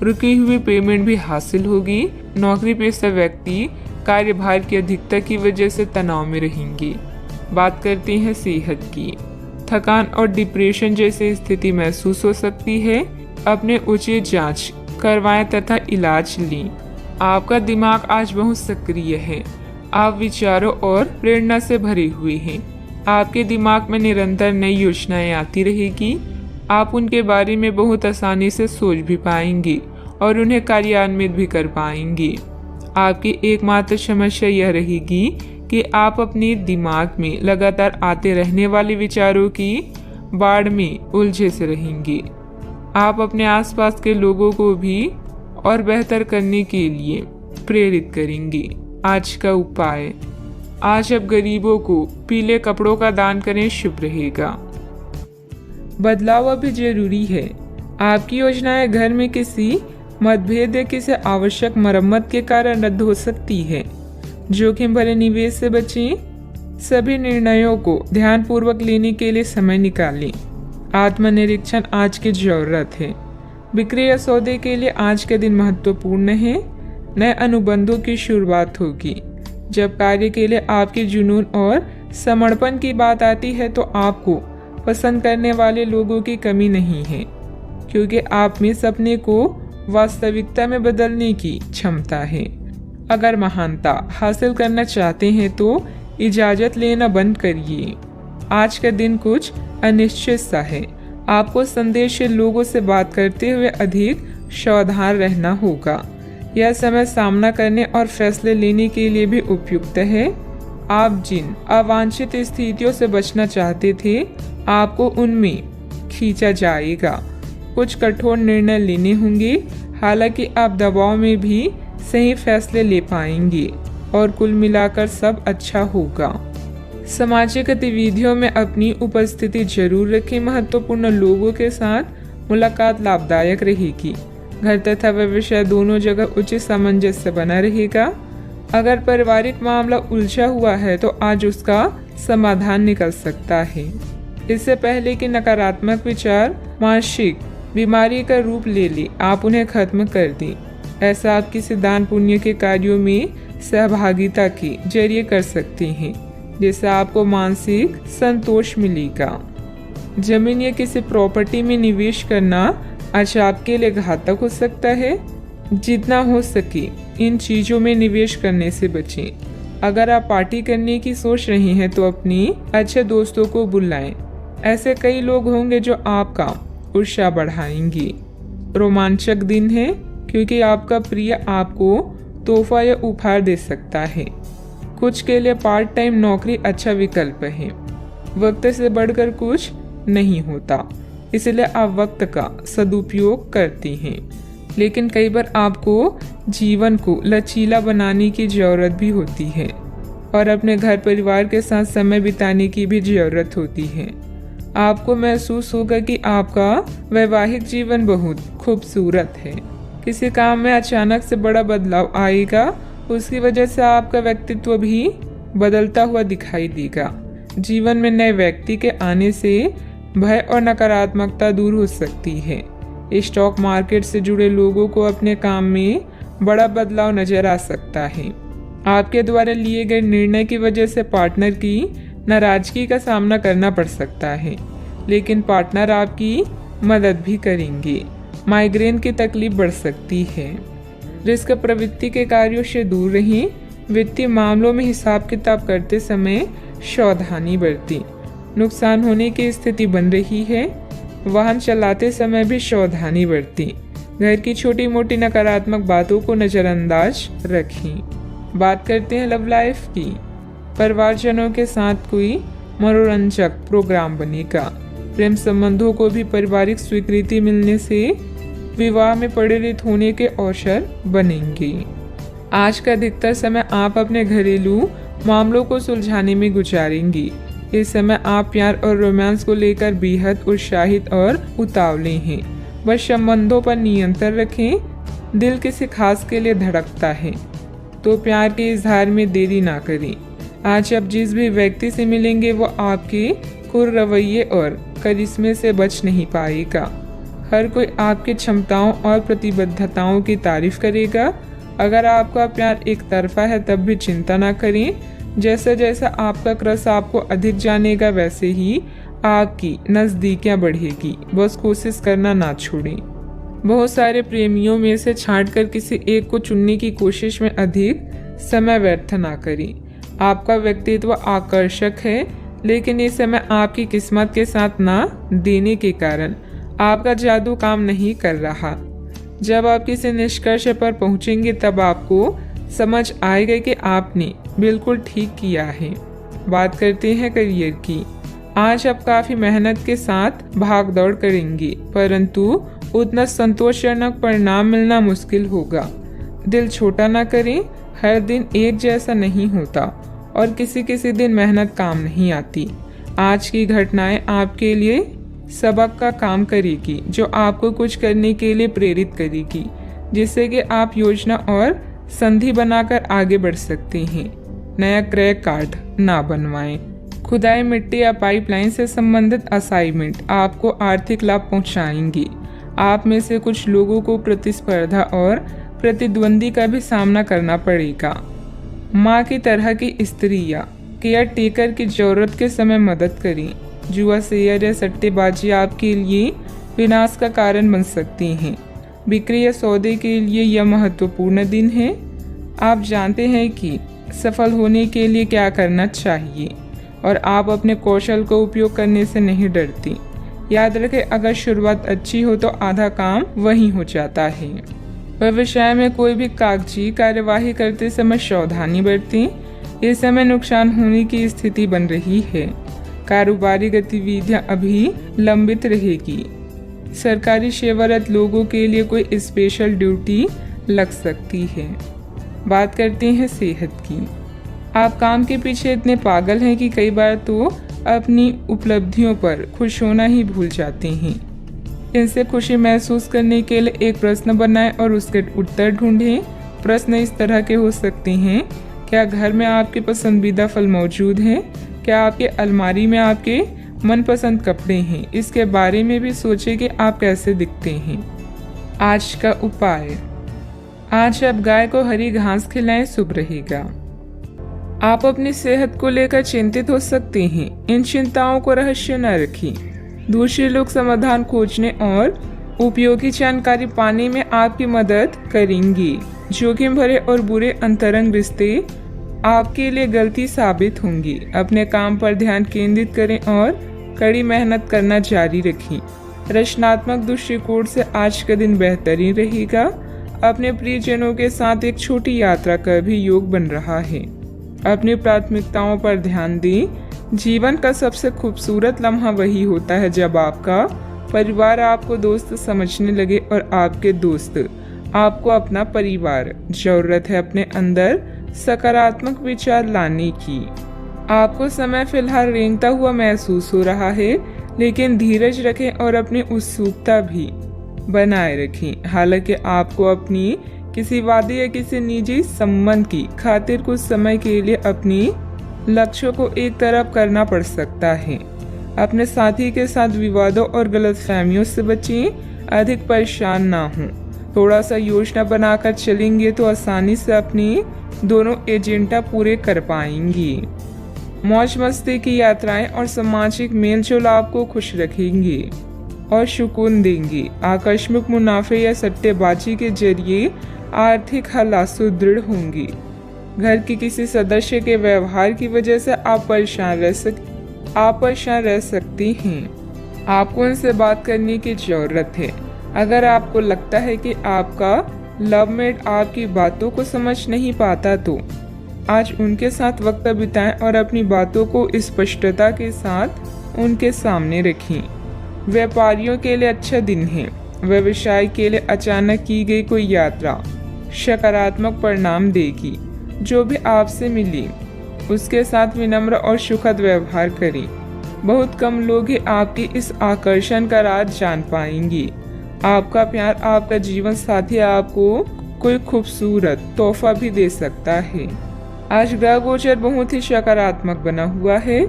रुकी हुई पेमेंट भी हासिल होगी। नौकरी पेशा व्यक्ति कार्यभार की अधिकता की वजह से तनाव में रहेंगे। बात करते हैं सेहत की। थकान और डिप्रेशन जैसी स्थिति महसूस हो सकती है। अपने उचित जांच करवाएं तथा इलाज लें। आपका दिमाग आज बहुत सक्रिय है। आप विचारों और प्रेरणा से भरे हुए हैं। आपके दिमाग में निरंतर नई योजनाएं आती रहेगी। आप उनके बारे में बहुत आसानी से सोच भी पाएंगे और उन्हें कार्यान्वित भी कर पाएंगे। आपकी एकमात्र समस्या यह रहेगी कि आप अपने दिमाग में लगातार आते रहने वाले विचारों की बाढ़ में उलझे से रहेंगे। आप अपने आसपास के लोगों को भी और बेहतर करने के लिए प्रेरित करेंगे। आज का उपाय, आज आप गरीबों को पीले कपड़ों का दान करें, शुभ रहेगा। बदलाव अभी जरूरी है। आपकी योजनाएं घर में किसी मतभेद या किसी आवश्यक मरम्मत के कारण रद्द हो सकती है। जोखिम भरे निवेश से बचें। सभी निर्णयों को ध्यानपूर्वक लेने के लिए समय निकालें। आत्मनिरीक्षण आज की जरूरत है। बिक्री या सौदे के लिए आज का दिन महत्वपूर्ण है। नए अनुबंधों की शुरुआत होगी। जब कार्य के लिए आपके जुनून और समर्पण की बात आती है तो आपको पसंद करने वाले लोगों की कमी नहीं है, क्योंकि आप में सपने को वास्तविकता में बदलने की क्षमता है। अगर महानता हासिल करना चाहते हैं तो इजाजत लेना बंद करिए। आज का दिन कुछ अनिश्चित सा है। आपको संदेहशील लोगों से बात करते हुए अधिक सावधान रहना होगा। यह समय सामना करने और फैसले लेने के लिए भी उपयुक्त है। आप जिन अवांछित स्थितियों से बचना चाहते थे, आपको उनमें खींचा जाएगा। कुछ कठोर निर्णय लेने होंगे, हालांकि आप दबाव में भी सही फैसले ले पाएंगे और कुल मिलाकर सब अच्छा होगा। सामाजिक गतिविधियों में अपनी उपस्थिति जरूर रखें। महत्वपूर्ण लोगों के साथ मुलाकात लाभदायक रहेगी। घर तथा व्यवसाय दोनों जगह उचित सामंजस्य बना रहेगा। अगर पारिवारिक मामला उलझा हुआ है तो आज उसका समाधान निकल सकता है। इससे पहले कि नकारात्मक विचार मानसिक बीमारी का रूप ले ले, आप उन्हें खत्म कर दें। ऐसा आप किसी दान पुण्य के कार्यों में सहभागिता के जरिए कर सकते हैं, जिससे आपको मानसिक संतोष मिलेगा। जमीन या किसी प्रॉपर्टी में निवेश करना आज आपके लिए घातक हो सकता है। जितना हो सके इन चीजों में निवेश करने से बचें। अगर आप पार्टी करने की सोच रहे हैं तो अपनी अच्छे दोस्तों को बुलाएं। ऐसे कई लोग होंगे जो आपका उत्साह बढ़ाएंगे। रोमांचक दिन है क्योंकि आपका प्रिय आपको तोहफा या उपहार दे सकता है। कुछ के लिए पार्ट टाइम नौकरी अच्छा विकल्प है। वक्त से बढ़कर कुछ नहीं होता, इसलिए आप वक्त का सदुपयोग करते हैं। लेकिन कई बार आपको जीवन को लचीला बनाने की जरूरत भी होती है और अपने घर परिवार के साथ समय बिताने की भी जरूरत होती है। आपको महसूस होगा कि आपका वैवाहिक जीवन बहुत खूबसूरत है। किसी काम में अचानक से बड़ा बदलाव आएगा, उसकी वजह से आपका व्यक्तित्व भी बदलता हुआ दिखाई देगा। जीवन में नए व्यक्ति के आने से भय और नकारात्मकता दूर हो सकती है। स्टॉक मार्केट से जुड़े लोगों को अपने काम में बड़ा बदलाव नजर आ सकता है। आपके द्वारा लिए गए निर्णय की वजह से पार्टनर की नाराजगी का सामना करना पड़ सकता है, लेकिन पार्टनर आपकी मदद भी करेंगे। माइग्रेन की तकलीफ बढ़ सकती है। रिस्क प्रवृत्ति के कार्यों से दूर रहें। वित्तीय मामलों में हिसाब किताब करते समय सावधानी बरतें। नुकसान होने की स्थिति बन रही है। वाहन चलाते समय भी सावधानी बरतें। घर की छोटी मोटी नकारात्मक बातों को नज़रअंदाज रखें। बात करते हैं लव लाइफ की। परिवारजनों के साथ कोई मनोरंजक प्रोग्राम बनेगा। प्रेम संबंधों को भी पारिवारिक स्वीकृति मिलने से विवाह में परिणत होने के अवसर बनेंगे। आज का अधिकतर समय आप अपने घरेलू मामलों को सुलझाने में गुजारेंगे। इस समय आप प्यार और रोमांस को लेकर बेहद उत्साहित और उतावले हैं। बस संबंधों पर नियंत्रण रखें। दिल किसी खास के लिए धड़कता है तो प्यार के इजहार में देरी ना करें। आज आप जिस भी व्यक्ति से मिलेंगे वो आपके कुर रवैये और करिश्मे से बच नहीं पाएगा। हर कोई आपकी क्षमताओं और प्रतिबद्धताओं की तारीफ करेगा। अगर आपका प्यार एक तरफा है तब भी चिंता ना करें। जैसे जैसे आपका क्रश आपको अधिक जानेगा वैसे ही आपकी नज़दीकियाँ बढ़ेगी। बस कोशिश करना ना छोड़ें। बहुत सारे प्रेमियों में से छांटकर किसी एक को चुनने की कोशिश में अधिक समय व्यर्थ ना करें। आपका व्यक्तित्व आकर्षक है, लेकिन इस समय आपकी किस्मत के साथ ना देने के कारण आपका जादू काम नहीं कर रहा। जब आप किसी निष्कर्ष पर पहुंचेंगे तब आपको समझ आएगा कि आपने बिल्कुल ठीक किया है। बात करते हैं करियर की। आज आप काफी मेहनत के साथ भाग दौड़ करेंगे, परंतु उतना संतोषजनक परिणाम मिलना मुश्किल होगा। दिल छोटा ना करें। हर दिन एक जैसा नहीं होता और किसी किसी दिन मेहनत काम नहीं आती। आज की घटनाएं आपके लिए सबक का काम करेगी, जो आपको कुछ करने के लिए प्रेरित करेगी, जिससे कि आप योजना और संधि बनाकर आगे बढ़ सकते हैं। नया क्रैक कार्ड ना बनवाएं। खुदाई मिट्टी या पाइपलाइन से संबंधित असाइनमेंट आपको आर्थिक लाभ पहुंचाएंगे। आप में से कुछ लोगों को प्रतिस्पर्धा और प्रतिद्वंदी का भी सामना करना पड़ेगा। माँ की तरह की स्त्री या केयर टेकर की जरूरत के समय मदद करें। जुआ, शेयर या सट्टेबाजी आपके लिए विनाश का कारण बन सकती हैं। बिक्री या सौदे के लिए यह महत्वपूर्ण दिन है। आप जानते हैं कि सफल होने के लिए क्या करना चाहिए और आप अपने कौशल को उपयोग करने से नहीं डरती। याद रखें, अगर शुरुआत अच्छी हो तो आधा काम वहीं हो जाता है। व्यवसाय में कोई भी कागजी कार्यवाही करते समय सावधानी बरतें। इस समय नुकसान होने की स्थिति बन रही है। कारोबारी गतिविधियां अभी लंबित रहेगी। सरकारी सेवारत लोगों के लिए कोई स्पेशल ड्यूटी लग सकती है। बात करते हैं सेहत की। आप काम के पीछे इतने पागल हैं कि कई बार तो अपनी उपलब्धियों पर खुश होना ही भूल जाते हैं। इनसे खुशी महसूस करने के लिए एक प्रश्न बनाएं और उसके उत्तर ढूंढें। प्रश्न इस तरह के हो सकते हैं: क्या घर में आपके पसंदीदा फल मौजूद हैं? क्या आपके अलमारी में आपके मनपसंद कपड़े हैं? इसके बारे में भी सोचें कि आप कैसे दिखते हैं। आज का उपाय: आज आप गाय को हरी घास खिलाएं, शुभ रहेगा। आप अपनी सेहत को लेकर चिंतित हो सकते हैं। इन चिंताओं को रहस्य न रखें। दूसरे लोग समाधान खोजने और उपयोगी जानकारी पाने में आपकी मदद करेंगे। जोखिम भरे और बुरे अंतरंग रिश्ते आपके लिए गलती साबित होंगी। अपने काम पर ध्यान केंद्रित करें और कड़ी मेहनत करना जारी रखें। रचनात्मक दृष्टिकोण से आज का दिन बेहतरीन रहेगा। अपने प्रियजनों के साथ एक छोटी यात्रा का भी योग बन रहा है। अपनी प्राथमिकताओं पर ध्यान दें। जीवन का सबसे खूबसूरत लम्हा वही होता है जब आपका परिवार आपको दोस्त समझने लगे और आपके दोस्त आपको अपना परिवार। जरूरत है अपने अंदर सकारात्मक विचार लाने की। आपको समय फिलहाल रेंगता हुआ महसूस हो रहा है, लेकिन धीरज रखें और अपनी उत्सुकता भी बनाए रखें। हालांकि आपको अपनी किसी वादे या किसी निजी संबंध की खातिर कुछ समय के लिए अपनी लक्ष्यों को एक तरफ करना पड़ सकता है। अपने साथी के साथ विवादों और गलतफहमियों से बचें। अधिक परेशान ना हों। थोड़ा सा योजना बनाकर चलेंगे तो आसानी से अपनी दोनों एजेंडा पूरे कर पाएंगे। मौज मस्ती की यात्राएं और सामाजिक मेलजोल आपको खुश रखेंगे और सुकून देंगे। आकस्मिक मुनाफे या सट्टेबाजी के जरिए आर्थिक हालात सुदृढ़ होंगे। घर के किसी सदस्य के व्यवहार की वजह से आप परेशान रह सकते हैं। आपको उनसे बात करने की जरूरत है। अगर आपको लगता है कि आपका लवमेट आपकी बातों को समझ नहीं पाता तो आज उनके साथ वक्त बिताएं और अपनी बातों को स्पष्टता के साथ उनके सामने रखें। व्यापारियों के लिए अच्छा दिन है। व्यवसाय के लिए अचानक की गई कोई यात्रा सकारात्मक परिणाम देगी। जो भी आपसे मिले उसके साथ विनम्र और सुखद व्यवहार करें। बहुत कम लोग ही आपके इस आकर्षण का राज जान पाएंगे। आपका प्यार आपका जीवन साथी आपको कोई खूबसूरत तोहफा भी दे सकता है। आज ग्रह गोचर बहुत ही सकारात्मक बना हुआ है।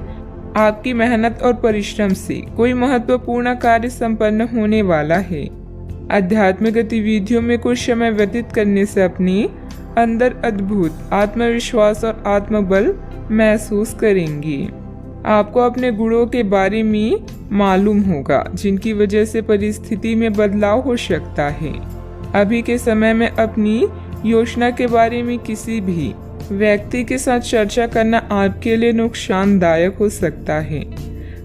आपकी मेहनत और परिश्रम से कोई महत्वपूर्ण कार्य संपन्न होने वाला है। आध्यात्मिक गतिविधियों में कुछ समय व्यतीत करने से अपने अंदर अद्भुत आत्मविश्वास और आत्मबल महसूस करेंगे। आपको अपने गुणों के बारे में मालूम होगा जिनकी वजह से परिस्थिति में बदलाव हो सकता है। अभी के समय में अपनी योजना के बारे में किसी भी व्यक्ति के साथ चर्चा करना आपके लिए नुकसानदायक हो सकता है।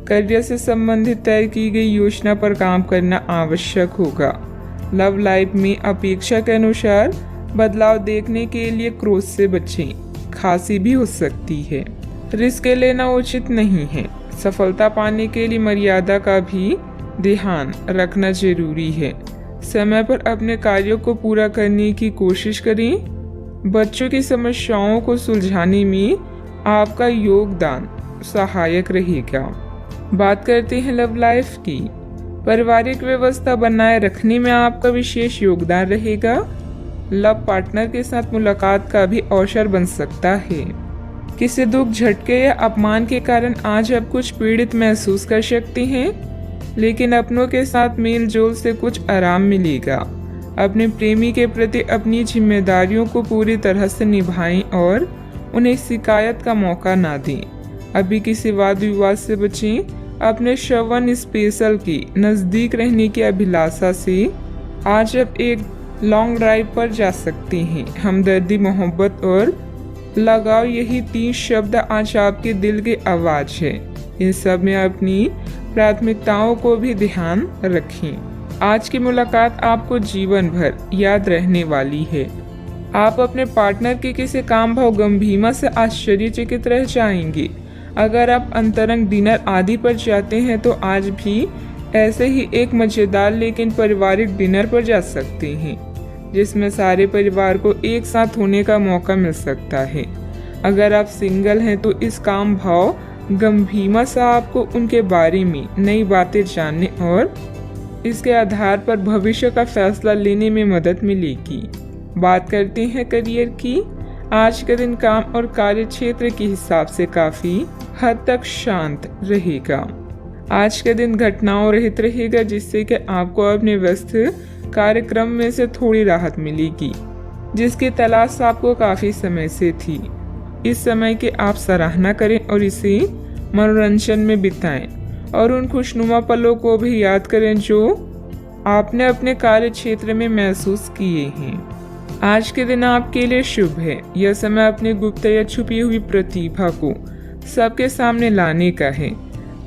करियर से संबंधित तय की गई योजना पर काम करना आवश्यक होगा। लव लाइफ में अपेक्षा के अनुसार बदलाव देखने के लिए क्रोध से बचें। खांसी भी हो सकती है। रिस्क लेना उचित नहीं है। सफलता पाने के लिए मर्यादा का भी ध्यान रखना जरूरी है। समय पर अपने कार्यों को पूरा करने की कोशिश करें। बच्चों की समस्याओं को सुलझाने में आपका योगदान सहायक रहेगा। बात करते हैं लव लाइफ की। पारिवारिक व्यवस्था बनाए रखने में आपका विशेष योगदान रहेगा। लव पार्टनर के साथ मुलाकात का भी अवसर बन सकता है। किसी दुख, झटके या अपमान के कारण आज आप कुछ पीड़ित महसूस कर सकते हैं, लेकिन अपनों के साथ मेल जोल से कुछ आराम मिलेगा। अपने प्रेमी के प्रति अपनी जिम्मेदारियों को पूरी तरह से निभाएं और उन्हें शिकायत का मौका ना दें। अभी किसी वाद विवाद से बचें। अपने श्रवण स्पेशल के नज़दीक रहने की अभिलाषा से आज आप एक लॉन्ग ड्राइव पर जा सकते हैं। हमदर्दी, मोहब्बत और लगाव, यही 3 शब्द आज आपके दिल की आवाज है। इन सब में अपनी प्राथमिकताओं को भी ध्यान रखें। आज की मुलाकात आपको जीवन भर याद रहने वाली है। आप अपने पार्टनर के किसी काम भाव गंभीरता से आश्चर्यचकित रह जाएंगे। अगर आप अंतरंग डिनर आदि पर जाते हैं तो आज भी ऐसे ही एक मजेदार लेकिन पारिवारिक डिनर पर जा सकते हैं, जिसमें सारे परिवार को एक साथ होने का मौका मिल सकता है। अगर आप सिंगल हैं तो इस काम भाव गंभीरमा सा आपको उनके बारे में नई बातें जानने और इसके आधार पर भविष्य का फैसला लेने में मदद मिलेगी। बात करते हैं करियर की। आज का दिन काम और कार्य क्षेत्र के हिसाब से काफी हद तक शांत रहेगा। आज का दिन घटनाओं रहित रहेगा, जिससे कि आपको अपने व्यस्त कार्यक्रम में से थोड़ी राहत मिलेगी, जिसकी तलाश आपको काफी समय से थी। इस समय की आप सराहना करें और इसे मनोरंजन में बिताएं और उन खुशनुमा पलों को भी याद करें जो आपने अपने कार्य क्षेत्र में महसूस किए हैं। आज के दिन आपके लिए शुभ है। यह समय अपनी गुप्त या छुपी हुई प्रतिभा को सबके सामने लाने का है।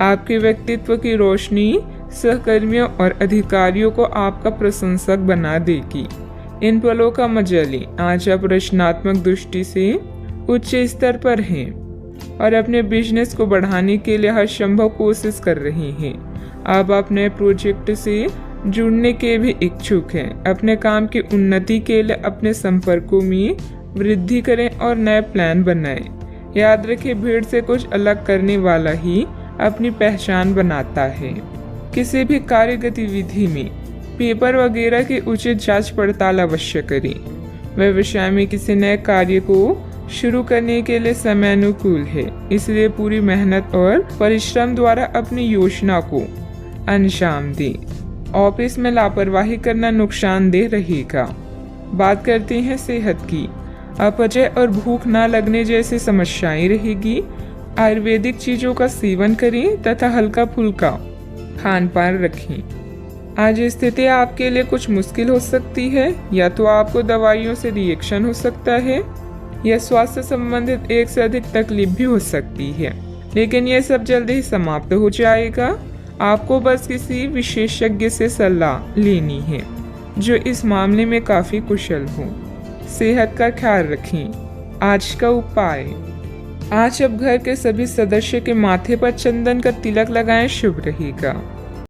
आपके व्यक्तित्व की रोशनी सहकर्मियों और अधिकारियों को आपका प्रशंसक बना देगी। इन पलों का मजा लें। आज आप रचनात्मक दृष्टि से उच्च स्तर पर हैं और अपने बिजनेस को बढ़ाने के लिए हर संभव कोशिश कर रहे हैं। आप अपने प्रोजेक्ट से जुड़ने के भी इच्छुक हैं। अपने काम की उन्नति के लिए अपने संपर्कों में वृद्धि करें और नए प्लान बनाएं। याद रखें, भीड़ से कुछ अलग करने वाला ही अपनी पहचान बनाता है। किसी भी कार्य गतिविधि में पेपर वगैरह की उचित जांच पड़ताल अवश्य करें। व्यवसाय में किसी नए कार्य को शुरू करने के लिए समय अनुकूल है, इसलिए पूरी मेहनत और परिश्रम द्वारा अपनी योजना को अंजाम दें। ऑफिस में लापरवाही करना नुकसानदेह रहेगा। बात करते हैं सेहत की। अपचय और भूख न लगने जैसी समस्याएं रहेगी। आयुर्वेदिक चीजों का सेवन करें तथा हल्का फुल्का खान पान रखें। आज स्थिति आपके लिए कुछ मुश्किल हो सकती है, या तो आपको दवाइयों से रिएक्शन हो सकता है या स्वास्थ्य संबंधित एक से अधिक तकलीफ भी हो सकती है, लेकिन यह सब जल्दी ही समाप्त हो जाएगा। आपको बस किसी विशेषज्ञ से सलाह लेनी है जो इस मामले में काफी कुशल हो। सेहत का ख्याल रखें। आज का उपाय, आज अब घर के सभी सदस्य के माथे पर चंदन का तिलक लगाएं, शुभ रहेगा।